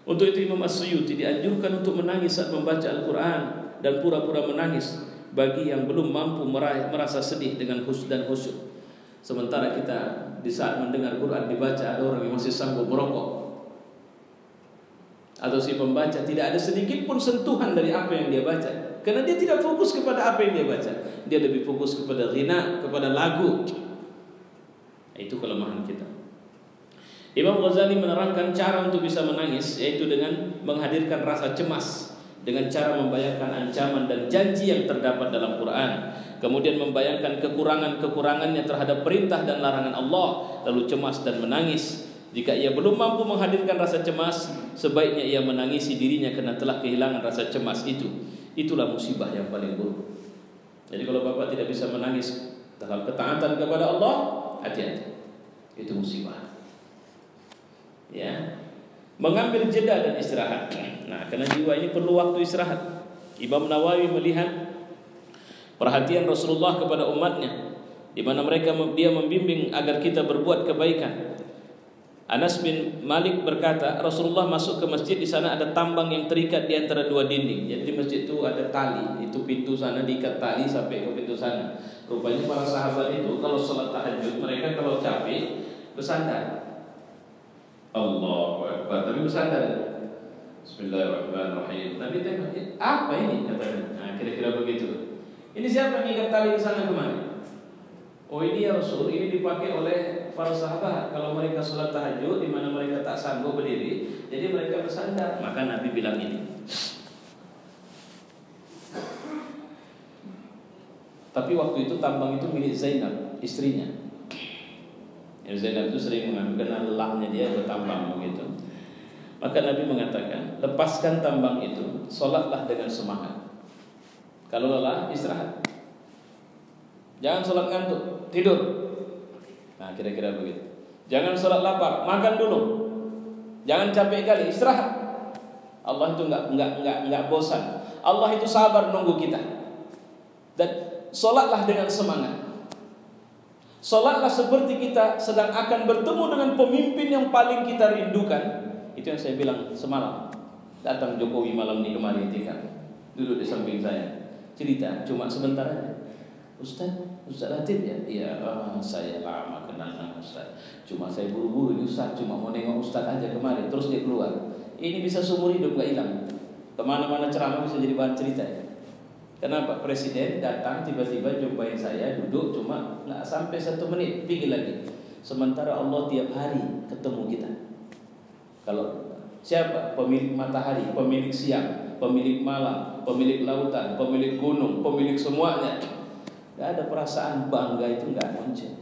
Untuk itu Imam As-Suyuti dianjurkan untuk menangis saat membaca Al-Quran dan pura-pura menangis bagi yang belum mampu merasa sedih dengan dan khusyuk. Sementara kita di saat mendengar Quran dibaca ada orang yang masih sanggup merokok, atau si pembaca tidak ada sedikit pun sentuhan dari apa yang dia baca, karena dia tidak fokus kepada apa yang dia baca. Dia lebih fokus kepada ghina, kepada lagu. Itu kelemahan kita. Imam Ghazali menerangkan cara untuk bisa menangis, yaitu dengan menghadirkan rasa cemas, dengan cara membayangkan ancaman dan janji yang terdapat dalam Quran, kemudian membayangkan kekurangannya terhadap perintah dan larangan Allah, lalu cemas dan menangis. Jika ia belum mampu menghadirkan rasa cemas, sebaiknya ia menangisi dirinya karena telah kehilangan rasa cemas itu. Itulah musibah yang paling buruk. Jadi kalau Bapak tidak bisa menangis dalam ketaatan kepada Allah, hati-hati. Itu musibah. Ya. Mengambil jeda dan istirahat. Nah, karena jiwa ini perlu waktu istirahat. Imam Nawawi melihat perhatian Rasulullah kepada umatnya, di mana dia membimbing agar kita berbuat kebaikan. Anas bin Malik berkata, Rasulullah masuk ke masjid, di sana ada tambang yang terikat di antara dua dinding. Jadi di masjid itu ada tali, itu pintu sana diikat tali sampai ke pintu sana. Rupanya para sahabat itu kalau sholat tahajud, mereka kalau capek bersandar. Allahu Akbar, tapi bersandar. Bismillahirrahmanirrahim. Nabi tengok, apa ini katanya? Nah, kira-kira begitu. Ini siapa yang ikat tali ke sana kemana? Oh ini ya Rasul, ini dipakai oleh para sahabat kalau mereka sholat tahajud di mana mereka tak sanggup berdiri, jadi mereka bersandar. Maka Nabi bilang ini. Tapi waktu itu tambang itu milik Zainab, istrinya. Zainab itu sering mengambil karena lelahnya dia bertambang begitu. Maka Nabi mengatakan, lepaskan tambang itu, sholatlah dengan semangat. Kalau lelah, istirahat. Jangan sholat ngantuk, tidur. Nah, kira-kira begitu. Jangan sholat lapar, makan dulu. Jangan capek kali, istirahat. Allah itu enggak bosan. Allah itu sabar nunggu kita. Dan sholatlah dengan semangat. Sholatlah seperti kita sedang akan bertemu dengan pemimpin yang paling kita rindukan. Itu yang saya bilang semalam. Datang Jokowi malam ini kemari duduk di samping saya. Cerita cuma sebentar aja. Ustaz Latif ya? Iya, saya lama kenal sama Ustaz. Cuma saya buru-buru ini Ustaz, cuma mau nengok Ustaz aja kemarin. Terus dia keluar. Ini bisa seumur hidup gak hilang. Kemana-mana ceramah bisa jadi bahan cerita ya. Kenapa? Presiden datang tiba-tiba jumpain saya, duduk cuma gak sampai 1 menit, pergi lagi. Sementara Allah tiap hari ketemu kita. Kalau siapa? Pemilik matahari, pemilik siang, pemilik malam, pemilik lautan, pemilik gunung, pemilik semuanya. Gak ada perasaan bangga itu gak muncul.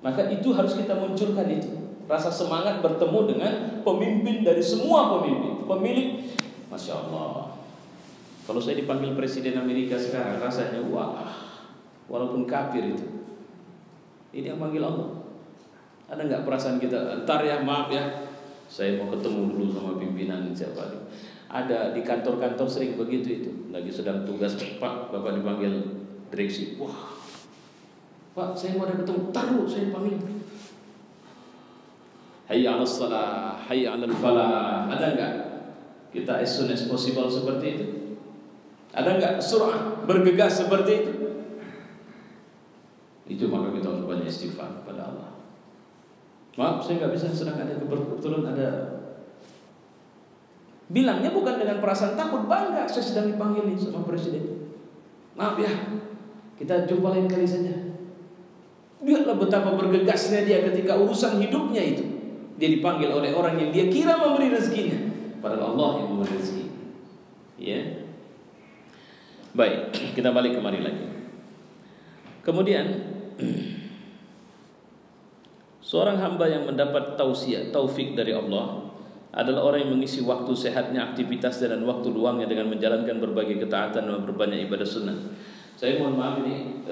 Maka itu harus kita munculkan itu. Rasa semangat bertemu dengan pemimpin dari semua pemimpin. Pemilik, Masya Allah. Kalau saya dipanggil Presiden Amerika sekarang, rasanya wah. Walaupun kafir itu. Ini yang panggil Allah. Ada gak perasaan kita, ntar ya maaf ya, saya mau ketemu dulu sama pimpinan siapa. Ada di kantor-kantor sering begitu itu. Lagi sedang tugas, Pak, Bapak dipanggil direksi. Wah, Pak, saya mau ada ketemu. Taruh, saya panggil. Hayya 'alas shalah, hayya 'alal falah. Ada enggak kita as soon as possible seperti itu? Ada enggak surah bergegas seperti itu? Itu maka kita harus banyak istighfar kepada Allah. Maaf, saya enggak bisa, sedang ada kebetulan ada Bilangnya bukan dengan perasaan takut, bangga, saya sedang dipanggil nih sama presiden. Maaf ya, kita jumpa lain kali saja. Lihatlah betapa bergegasnya dia ketika urusan hidupnya itu. Dia dipanggil oleh orang yang dia kira memberi rezekinya, padahal Allah yang memberi rezeki. Ya. Baik, kita balik kemari lagi. Kemudian seorang hamba yang mendapat taufik dari Allah adalah orang yang mengisi waktu sehatnya, aktivitas dan waktu luangnya dengan menjalankan berbagai ketaatan dan berbanyak ibadah sunnah. Saya mohon maaf ini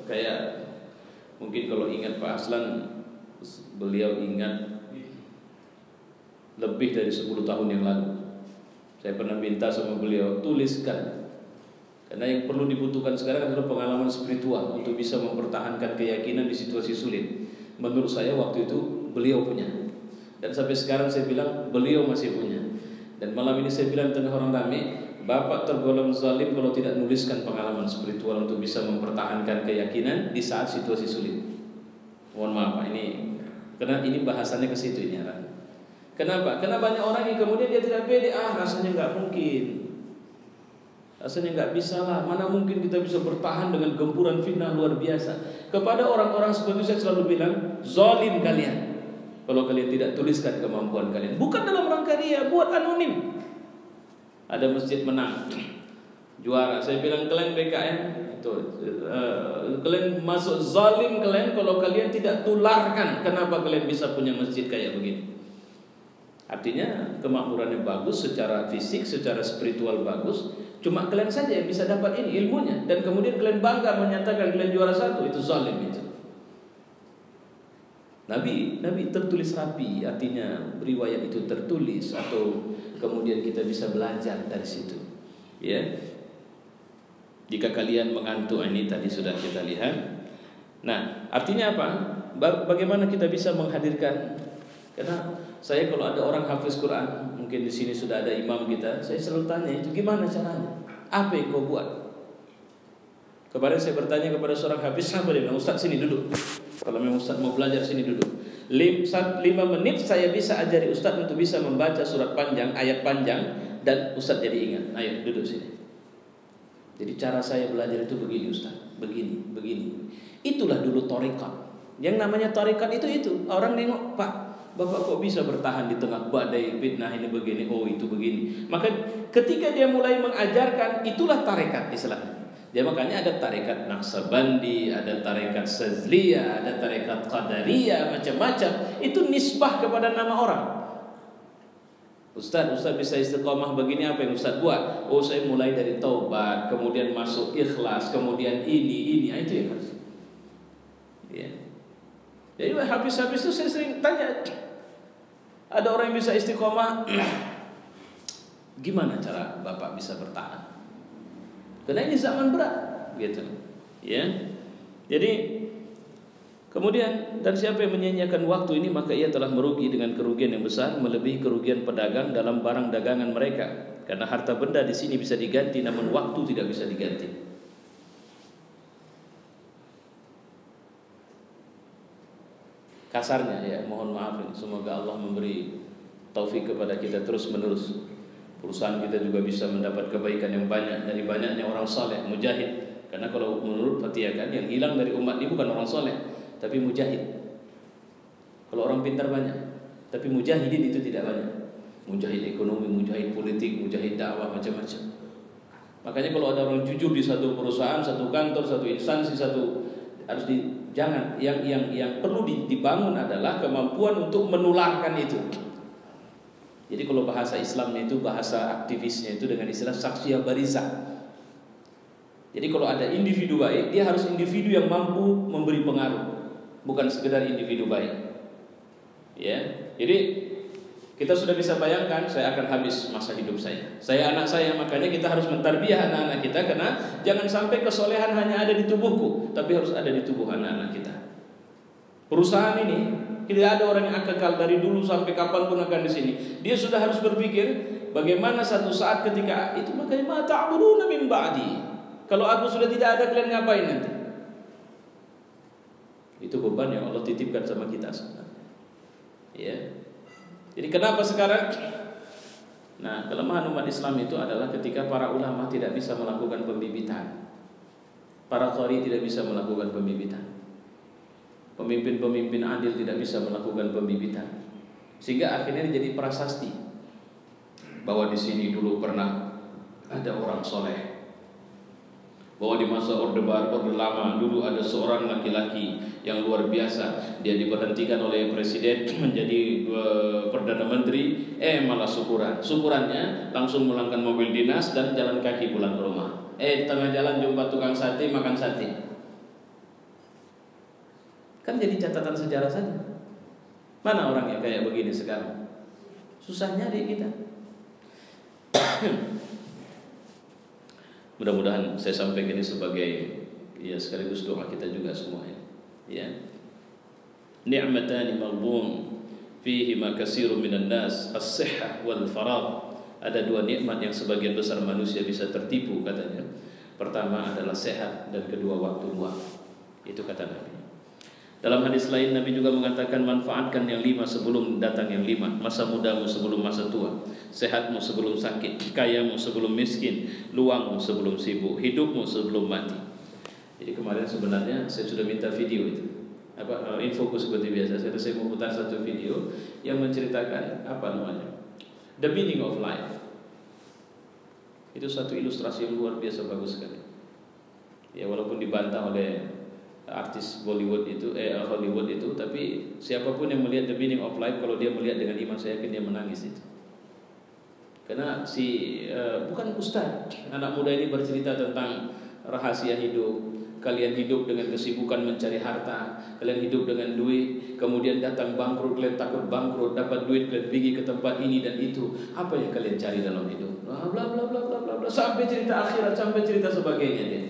kayak mungkin kalau ingat Pak Aslan, beliau ingat lebih dari 10 tahun yang lalu. Saya pernah minta sama beliau tuliskan. Karena yang perlu dibutuhkan sekarang adalah pengalaman spiritual untuk bisa mempertahankan keyakinan di situasi sulit. Menurut saya waktu itu beliau punya. Dan sampai sekarang saya bilang beliau masih punya. Dan malam ini saya bilang tengah orang ramai, Bapak tergolong zalim kalau tidak nuliskan pengalaman spiritual untuk bisa mempertahankan keyakinan di saat situasi sulit. Mohon maaf Pak, karena ini bahasannya ke situ ini. Kenapa? Karena banyak orang yang kemudian dia tidak pede, rasanya nggak mungkin. Rasanya nggak bisa lah, mana mungkin kita bisa bertahan dengan gempuran fitnah luar biasa. Kepada orang-orang seperti itu saya selalu bilang, zalim kalian kalau kalian tidak tuliskan kemampuan kalian. Bukan dalam rangka dia, buat anonim. Ada masjid menang, juara. Saya bilang kalian BKM, kalian masuk zalim kalian kalau kalian tidak tularkan. Kenapa kalian bisa punya masjid kayak begini? Artinya kemakmurannya bagus secara fisik, secara spiritual bagus. Cuma kalian saja yang bisa dapat ini ilmunya, dan kemudian kalian bangga menyatakan kalian juara satu, itu zalim itu. Nabi tertulis rapi, artinya riwayat itu tertulis atau kemudian kita bisa belajar dari situ. Ya. Jika kalian mengantuk, ini tadi sudah kita lihat. Nah, artinya apa? Bagaimana kita bisa menghadirkan? Karena saya kalau ada orang hafiz Quran, mungkin di sini sudah ada imam kita, saya selalu tanya itu gimana caranya? Apa yang kau buat? Kemarin saya bertanya kepada seorang hafiz, dia bilang, Ustaz sini duduk. Kalau memang Ustaz mau belajar sini duduk. 5 menit saya bisa ajari Ustaz untuk bisa membaca surat panjang, ayat panjang, dan Ustaz jadi ingat. Ayo duduk sini. Jadi cara saya belajar itu begini Ustaz, begini. Itulah dulu tarekat. Yang namanya tarekat itu orang nengok, Pak, Bapak kok bisa bertahan di tengah badai fitnah ini begini, itu begini. Maka ketika dia mulai mengajarkan, itulah tarekat istilahnya. Dia makanya ada tarekat Naqsabandi, ada tarekat Sazliyah, ada tarekat Qadariyah, macam-macam. Itu nisbah kepada nama orang. Ustaz bisa istiqomah begini, apa yang Ustaz buat? Saya mulai dari taubat, kemudian masuk ikhlas, kemudian ini, itu yang harus. Ya. Jadi habis-habis itu saya sering tanya, ada orang yang bisa istiqomah, gimana cara Bapak bisa bertahan? Karena ini zaman berat, gitu. Ya. Jadi kemudian, dan siapa yang menyanyiakan waktu ini, maka ia telah merugi dengan kerugian yang besar, melebihi kerugian pedagang dalam barang dagangan mereka. Karena harta benda di sini bisa diganti, namun waktu tidak bisa diganti. Kasarnya ya, mohon maaf, semoga Allah memberi taufik kepada kita terus menerus. Perusahaan kita juga bisa mendapat kebaikan yang banyak dari banyaknya orang saleh, mujahid. Karena kalau menurut Fatihah kan, yang hilang dari umat ini bukan orang saleh, tapi mujahid. Kalau orang pintar banyak, tapi mujahidin itu tidak banyak. Mujahid ekonomi, mujahid politik, mujahid dakwah, macam-macam. Makanya kalau ada orang jujur di satu perusahaan, satu kantor, satu instansi, jangan. Yang perlu dibangun adalah kemampuan untuk menularkan itu. Jadi kalau bahasa Islamnya itu, bahasa aktivisnya itu dengan istilah saksiyah barizah. Jadi kalau ada individu baik, dia harus individu yang mampu memberi pengaruh, bukan sekedar individu baik. Ya, jadi kita sudah bisa bayangkan, saya akan habis masa hidup saya anak saya, makanya kita harus mentarbiyah anak-anak kita, karena jangan sampai kesolehan hanya ada di tubuhku, tapi harus ada di tubuh anak-anak kita. Perusahaan ini tidak ada orang yang kekal dari dulu sampai kapanpun akan di sini. Dia sudah harus berpikir bagaimana satu saat ketika itu, makanya ma ta'buduna min ba'di. Kalau aku sudah tidak ada, kalian ngapain nanti? Itu beban yang Allah titipkan sama kita sebenarnya. Ya. Jadi kenapa sekarang Nah, kelemahan umat Islam itu adalah ketika para ulama tidak bisa melakukan pembibitan, para qari tidak bisa melakukan pembibitan, pemimpin-pemimpin adil tidak bisa melakukan pembibitan, sehingga akhirnya jadi prasasti bahwa di sini dulu pernah ada orang soleh, bahwa di masa Orde Baru, Orde Lama dulu ada seorang laki-laki yang luar biasa, dia diberhentikan oleh presiden menjadi perdana menteri, malah syukurannya langsung melangkan mobil dinas dan jalan kaki pulang ke rumah. Di tengah jalan jumpa tukang sate, makan sate. Kan jadi catatan sejarah saja. Mana orang yang kayak begini sekarang? Susah nyari kita. Mudah-mudahan saya sampaikan ini sebagai ya sekaligus doa kita juga semuanya. Ya. Ni'matani maghbun fihi ma katsirun minan nas as-sihhah wal faragh. Ada dua nikmat yang sebagian besar manusia bisa tertipu katanya. Pertama adalah sehat dan kedua waktu luang. Itu kata Nabi. Dalam hadis lain Nabi juga mengatakan manfaatkan yang 5 sebelum datang yang 5. Masa mudamu sebelum masa tua, sehatmu sebelum sakit, kayamu sebelum miskin, luangmu sebelum sibuk, hidupmu sebelum mati. Jadi kemarin sebenarnya saya sudah minta video itu. Infoku seperti biasa. Saya mau putar satu video yang menceritakan the meaning of life. Itu satu ilustrasi yang luar biasa bagus sekali. Ya walaupun dibantah oleh artis Bollywood itu, Hollywood itu, tapi siapapun yang melihat the meaning of life, kalau dia melihat dengan iman, saya yakin dia menangis itu. Karena bukan ustaz, anak muda ini bercerita tentang rahasia hidup. Kalian hidup dengan kesibukan mencari harta, kalian hidup dengan duit, kemudian datang bangkrut, kalian takut bangkrut, dapat duit, kalian pergi ke tempat ini dan itu. Apa yang kalian cari dalam hidup? Bla bla bla bla bla bla, sampai cerita akhirat, sampai cerita sebagainya dia.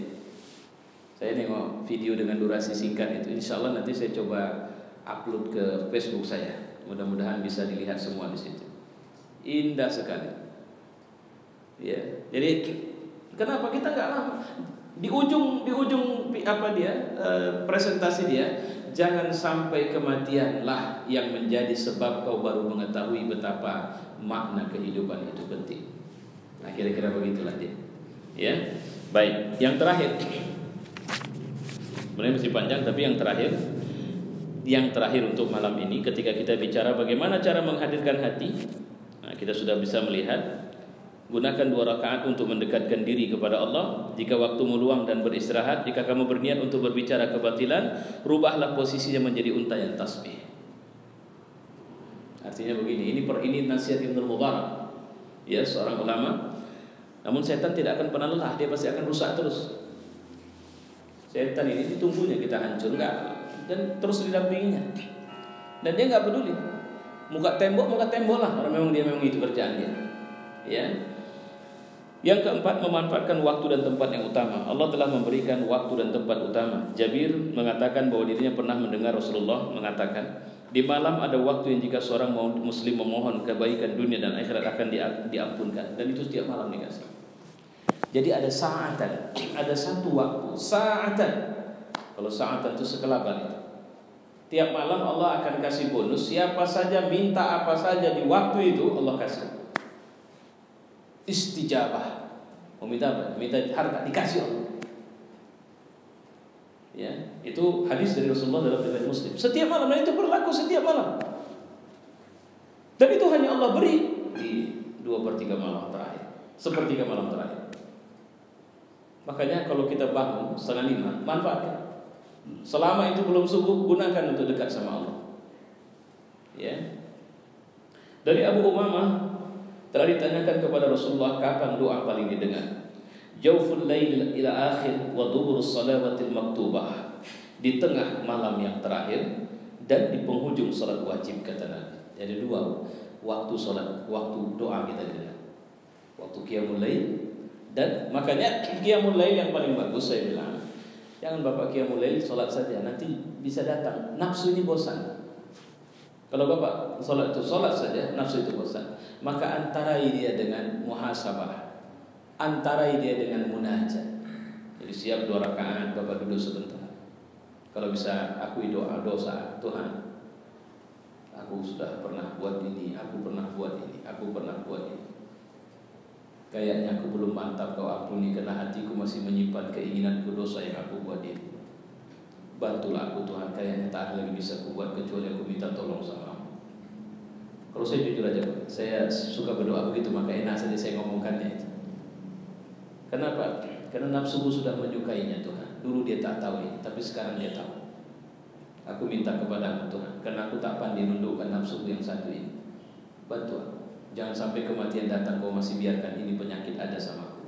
Saya nengok video dengan durasi singkat itu. Insya Allah nanti saya coba upload ke Facebook saya. Mudah-mudahan bisa dilihat semua di situ. Indah sekali. Ya. Jadi kenapa kita nggak lama? Di ujung presentasi dia, jangan sampai kematianlah yang menjadi sebab kau baru mengetahui betapa makna kehidupan itu penting. Nah, kira-kira begitulah dia. Ya. Baik, yang terakhir. Sebenarnya masih panjang, tapi yang terakhir untuk malam ini, ketika kita bicara bagaimana cara menghadirkan hati, nah, kita sudah bisa melihat gunakan 2 rakaat untuk mendekatkan diri kepada Allah. Jika waktumu luang dan beristirahat, jika kamu berniat untuk berbicara kebatilan, rubahlah posisinya menjadi untayan tasbih. Artinya begini, ini nasihat Ibnu Mubarak, ya seorang ulama. Namun setan tidak akan pernah lelah, dia pasti akan rusak terus. Setan ini ditunggunya kita hancur dan terus didampinginya. Dan dia nggak peduli. Muka tembok lah. Orang dia memang itu kerjaan dia. Ya. Yang keempat, memanfaatkan waktu dan tempat yang utama. Allah telah memberikan waktu dan tempat utama. Jabir mengatakan bahwa dirinya pernah mendengar Rasulullah mengatakan, di malam ada waktu yang jika seorang muslim memohon kebaikan dunia dan akhirat akan diampunkan. Dan itu setiap malam dikasih. Jadi ada sa'atan, ada satu waktu, sa'atan. Kalau sa'atan itu sekelaban itu. Tiap malam Allah akan kasih bonus. Siapa saja minta apa saja di waktu itu Allah kasih. Istijabah. Mau minta apa? Minta harta, dikasih Allah. Ya, itu hadis dari Rasulullah dalam riwayat Muslim. Setiap malam, dan itu berlaku setiap malam. Dan itu hanya Allah beri di 2/3 malam terakhir, 1/3 malam terakhir. Makanya kalau kita bangun 4:30, manfaatkan. Selama itu belum subuh, gunakan untuk dekat sama Allah. Ya. Dari Abu Umamah telah ditanyakan kepada Rasulullah kapan doa paling didengar. Jawful lail ila akhir wa duburus salawatil maktubah. Di tengah malam yang terakhir dan di penghujung salat wajib kata Nabi. Jadi 2 waktu salat, waktu doa kita dengar. Waktu qiyamul lail. Dan makanya qiyamul lail yang paling bagus saya bilang, jangan Bapak qiyamul lail salat saja, nanti bisa datang nafsu ini bosan. Kalau Bapak salat saja, nafsu itu bosan. Maka antarai dia dengan muhasabah, antarai dia dengan munajat. Jadi siap 2 rakaat, Bapak duduk sebentar. Kalau bisa akui doa dosa, Tuhan, aku sudah pernah buat ini, aku pernah buat ini, aku pernah buat ini. Kayaknya aku belum mantap kau ampuni, karena hatiku masih menyimpan keinginanku dosa yang aku buat ini. Bantulah aku Tuhan, kayaknya tak ada lagi bisa aku buat kecuali aku minta tolong sama kamu. Kalau saya jujur aja, saya suka berdoa begitu, maka enak saja saya ngomongkannya itu. Kenapa? Karena nafsuku sudah menyukainya Tuhan. Dulu dia tak tahu ini, tapi sekarang dia tahu. Aku minta kepadamu Tuhan, karena aku tak pandai menundukkan nafsuku yang satu ini. Bantu aku. Jangan sampai kematian datang kau masih biarkan ini penyakit ada sama aku.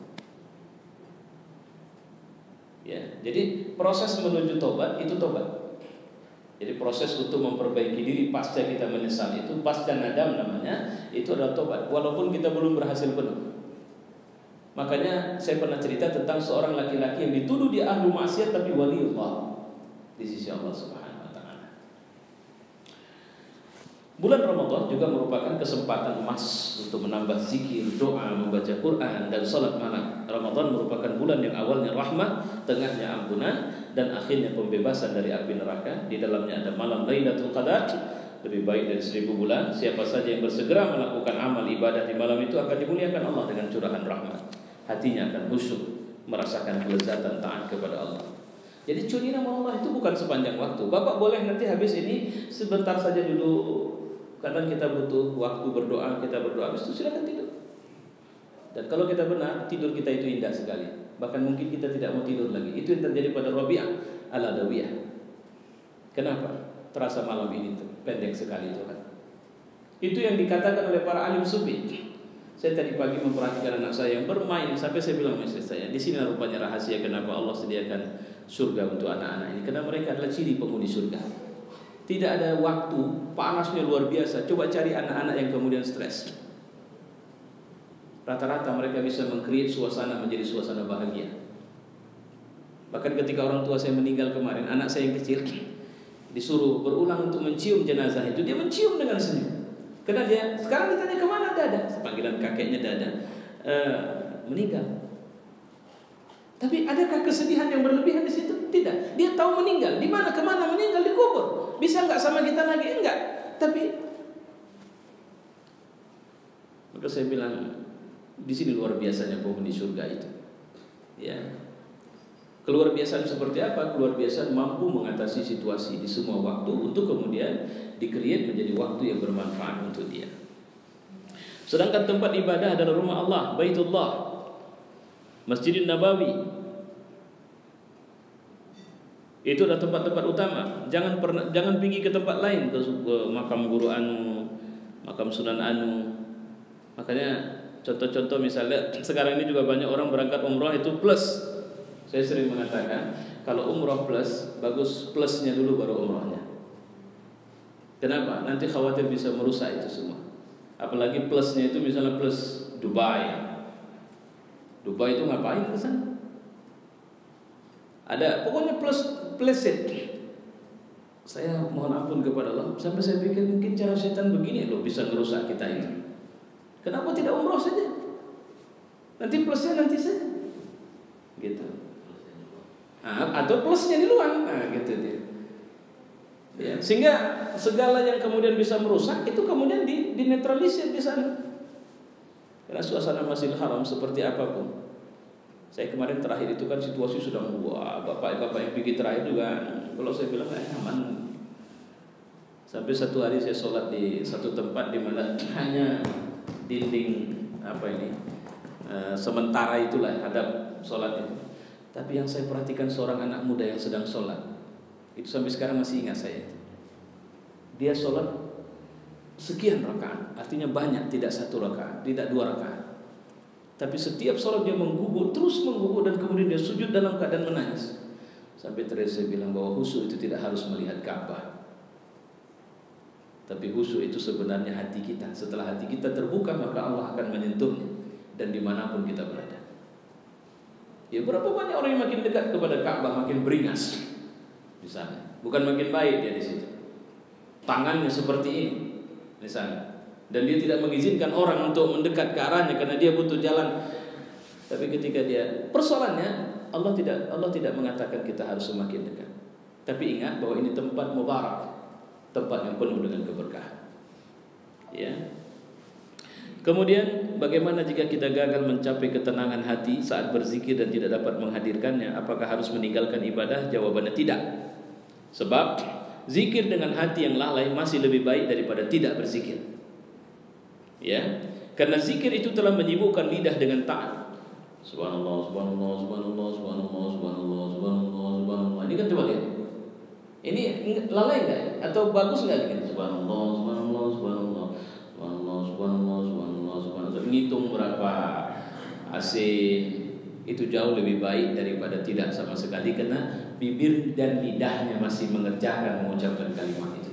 Ya, jadi proses menuju tobat itu tobat. Jadi proses untuk memperbaiki diri pasca kita menyesal itu, pasca nadam namanya, itu adalah tobat. Walaupun kita belum berhasil penuh. Makanya saya pernah cerita tentang seorang laki-laki yang dituduh dia ahlu maksiat tapi waliullah di sisi Allah Subhanahu wa taala. Bulan Ramadan juga merupakan kesempatan emas untuk menambah zikir, doa, membaca Quran dan salat malam. Ramadan merupakan bulan yang awalnya rahmat, tengahnya ampunan, dan akhirnya pembebasan dari api neraka. Di dalamnya ada malam Lailatul Qadar, lebih baik dari 1000 bulan. Siapa saja yang bersegera melakukan amal ibadah di malam itu akan dimuliakan Allah dengan curahan rahmat. Hatinya akan khusyuk, merasakan kelezatan taat kepada Allah. Jadi curi nama Allah itu bukan sepanjang waktu. Bapak boleh nanti habis ini sebentar saja dulu. Kadang kita butuh waktu berdoa, kita berdoa habis itu silakan tidur. Dan kalau kita benar, tidur kita itu indah sekali. Bahkan mungkin kita tidak mau tidur lagi. Itu yang terjadi pada Rabi'ah al-Adawiyah. Kenapa? Terasa malam ini pendek sekali Tuhan. Itu yang dikatakan oleh para alim sufi. Saya tadi pagi memperhatikan anak saya yang bermain, sampai saya bilang sama istri saya, di sini rupanya rahasia kenapa Allah sediakan surga untuk anak-anak ini, karena mereka adalah ciri penghuni surga. Tidak ada waktu, panasnya luar biasa. Coba cari anak-anak yang kemudian stres. Rata-rata mereka bisa meng-create suasana menjadi suasana bahagia. Bahkan ketika orang tua saya meninggal kemarin, anak saya yang kecil disuruh berulang untuk mencium jenazah itu, dia mencium dengan senyum. Karena dia sekarang ditanya kemana Dada, panggilan kakeknya Dada, meninggal. Tapi adakah kesedihan yang berlebihan di situ? Tidak. Dia tahu meninggal. Di mana, kemana meninggal, dikubur. Bisa nggak sama kita lagi? Enggak. Tapi maka saya bilang di sini luar biasanya penghuni surga itu. Ya. Keluar biasaan seperti apa? Keluar biasaan mampu mengatasi situasi di semua waktu untuk kemudian di-create menjadi waktu yang bermanfaat untuk dia. Sedangkan tempat ibadah adalah rumah Allah, Baitullah, Masjidin Nabawi. Itu adalah tempat-tempat utama. Jangan pergi ke tempat lain, ke makam Guru Anu, makam Sunan Anu. Makanya contoh-contoh misalnya sekarang ini juga banyak orang berangkat umroh itu plus. Saya sering mengatakan kalau umroh plus, bagus plusnya dulu baru umrohnya. Kenapa? Nanti khawatir bisa merusak itu semua. Apalagi plusnya itu misalnya plus Dubai. Dubai itu ngapain ke sana? Ada pokoknya plus it. Saya mohon ampun kepada Allah, sampai saya pikir mungkin cara setan begini loh bisa merusak kita ini. Kenapa tidak umroh saja? Nanti plusnya nanti saja. Gitu. Atau plusnya di luar. Gitu dia. Ya, sehingga segala yang kemudian bisa merusak itu kemudian dinetralisir di sana. Karena suasana Masjidil Haram seperti apapun. Saya kemarin terakhir itu kan situasi sudah wah, bapak-bapak yang pergi terakhir juga, kalau saya bilang aman. Sampai satu hari saya sholat di satu tempat di mana hanya dinding sementara itulah hadap sholat itu. Tapi yang saya perhatikan seorang anak muda yang sedang sholat itu sampai sekarang masih ingat saya. Dia sholat sekian rakaat, artinya banyak, tidak satu rakaat, tidak dua rakaat. Tapi setiap sholat dia menggubuk, terus menggubuk, dan kemudian dia sujud dalam keadaan menangis. Sampai terakhir saya bilang bahwa khusyuk itu tidak harus melihat Ka'bah. Tapi khusyuk itu sebenarnya hati kita. Setelah hati kita terbuka, maka Allah akan menyentuhnya. Dan dimanapun kita berada. Ya berapa banyak orang yang makin dekat kepada Ka'bah makin beringas di sana. Bukan makin baik dia di situ. Tangannya seperti ini di sana. Dan dia tidak mengizinkan orang untuk mendekat ke arahnya karena dia butuh jalan. Tapi ketika dia persoalannya Allah tidak mengatakan kita harus semakin dekat. Tapi ingat bahwa ini tempat mubarak, tempat yang penuh dengan keberkahan. Ya. Kemudian bagaimana jika kita gagal mencapai ketenangan hati saat berzikir dan tidak dapat menghadirkannya? Apakah harus meninggalkan ibadah? Jawabannya tidak. Sebab zikir dengan hati yang lalai masih lebih baik daripada tidak berzikir. Ya, karena zikir itu telah menyibukkan lidah dengan taat. Subhanallah, subhanallah, subhanallah, subhanallah, subhanallah, subhanallah, subhanallah. Ini kan coba lihat. Ini lalai enggak? Atau bagus enggak gitu? Subhanallah, subhanallah, subhanallah, subhanallah, subhanallah, subhanallah, subhanallah. Ngitung berapa asin itu jauh lebih baik daripada tidak sama sekali, karena bibir dan lidahnya masih mengerjakan mengucapkan kalimat itu.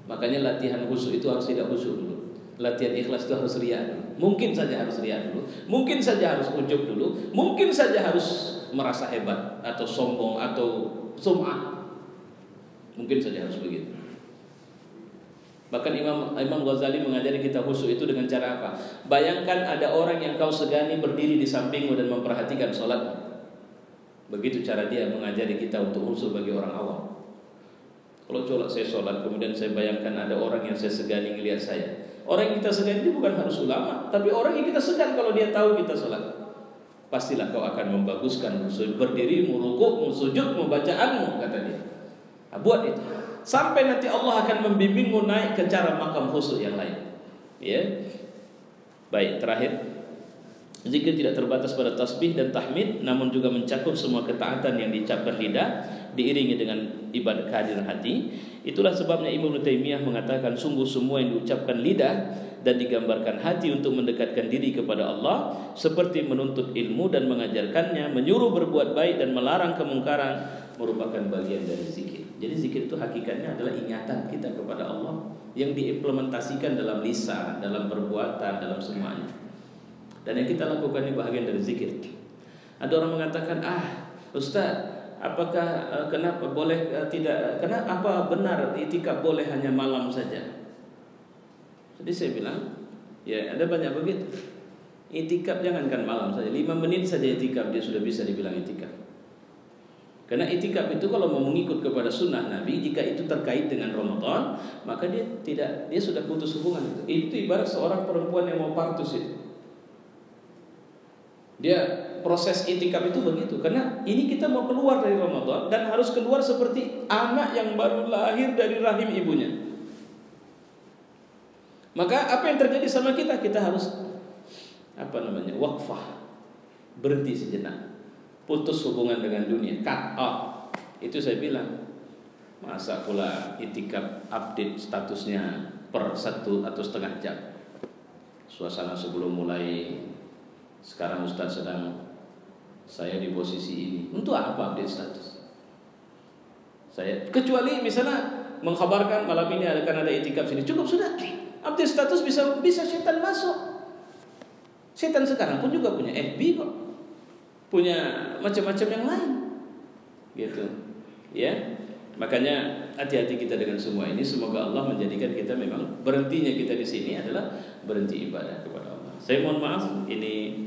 Makanya latihan khusyuk itu harus tidak khusyuk dulu. Latihan ikhlas itu harus riya dulu. Mungkin saja harus riya dulu, mungkin saja harus ujub dulu, mungkin saja harus merasa hebat atau sombong atau sum'ah. Mungkin saja harus begitu. Bahkan Imam Ghazali mengajari kita khusyuk itu dengan cara apa? Bayangkan ada orang yang kau segani berdiri di sampingmu dan memperhatikan sholatmu. Begitu cara dia mengajari kita untuk khusyuk bagi orang awam. Kalau saya sholat, kemudian saya bayangkan ada orang yang saya segani melihat saya. Orang yang kita segani itu bukan harus ulama, tapi orang yang kita segan kalau dia tahu kita sholat. Pastilah kau akan membaguskan berdirimu, rukukmu, sujudmu, bacaanmu, kata dia. Nah, buat itu. Sampai nanti Allah akan membimbingmu naik ke cara makam khusyuk yang lain. Ya. Baik, terakhir. Zikir tidak terbatas pada tasbih dan tahmid, namun juga mencakup semua ketaatan yang diucapkan lidah diiringi dengan ibadah kehadiran hati. Itulah sebabnya Ibnu Taimiyah mengatakan sungguh semua yang diucapkan lidah dan digambarkan hati untuk mendekatkan diri kepada Allah, seperti menuntut ilmu dan mengajarkannya, menyuruh berbuat baik dan melarang kemungkaran, merupakan bagian dari zikir. Jadi zikir itu hakikatnya adalah ingatan kita kepada Allah yang diimplementasikan dalam lisan, dalam perbuatan, dalam semuanya. Dan yang kita lakukan ini bahagian dari zikir. Ada orang mengatakan, Ustaz, apakah kenapa boleh tidak? Kenapa benar itikaf boleh hanya malam saja? Jadi saya bilang, ya ada banyak begitu. Itikaf jangankan malam saja, 5 menit saja itikaf dia sudah bisa dibilang itikaf. Karena itikaf itu kalau mau mengikut kepada sunnah Nabi, jika itu terkait dengan Ramadan, maka dia sudah putus hubungan itu. Itu ibarat seorang perempuan yang mau partus itu. Dia proses itikaf itu begitu, karena ini kita mau keluar dari Ramadan dan harus keluar seperti anak yang baru lahir dari rahim ibunya. Maka apa yang terjadi sama kita? Kita harus waqfah, berhenti sejenak, putus hubungan dengan dunia, cut off. Itu saya bilang, masa pula itikaf update statusnya per 1 atau setengah jam. Suasana sebelum mulai, sekarang Ustaz saya di posisi ini. Untuk apa update status? Kecuali misalnya mengkhabarkan malam ini akan ada itikaf sini, cukup sudah. Update status bisa setan masuk. Setan sekarang pun juga punya FB kok, punya macam-macam yang lain, gitu. Ya, makanya hati-hati kita dengan semua ini. Semoga Allah menjadikan kita memang berhentinya kita di sini adalah berhenti ibadah kepada Allah. Saya mohon maaf, ini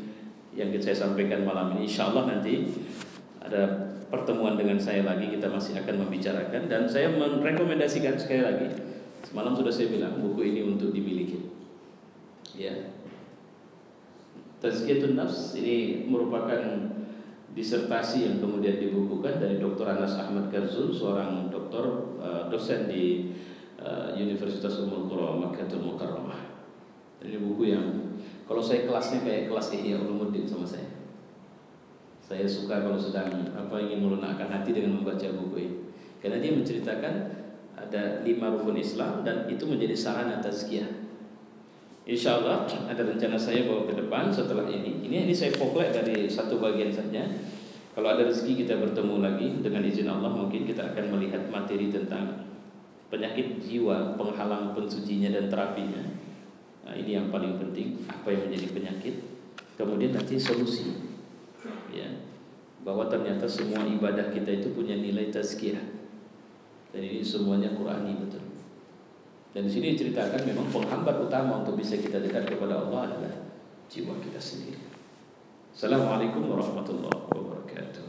yang saya sampaikan malam ini. Insya Allah nanti ada pertemuan dengan saya lagi, kita masih akan membicarakan. Dan saya merekomendasikan sekali lagi, semalam sudah saya bilang, buku ini untuk dimiliki. Ya, Tazkiyatun Nafs ini merupakan disertasi yang kemudian dibukukan dari Dr. Anas Ahmad Garzul, seorang dosen di Universitas Ummul Qura Makkahul Mukarramah. Ini buku yang kalau saya kelasnya kayak kelas Ihya Ulumuddin sama saya. Saya suka kalau sedang ingin melunakkan hati dengan membaca buku ini, karena dia menceritakan ada 5 rukun Islam dan itu menjadi sarana tazkiyah. Insya Allah ada rencana saya bahwa ke depan setelah ini saya poklek dari satu bagian saja. Kalau ada rezeki kita bertemu lagi dengan izin Allah, mungkin kita akan melihat materi tentang penyakit jiwa, penghalang pensucinya dan terapinya. Nah, ini yang paling penting, apa yang menjadi penyakit, kemudian nanti solusi. Ya, bahwa ternyata semua ibadah kita itu punya nilai tazkiyah. Dan ini semuanya Qur'ani betul. Dan di sini diceritakan memang penghambat utama untuk bisa kita dekat kepada Allah adalah jiwa kita sendiri. Assalamualaikum warahmatullahi wabarakatuh.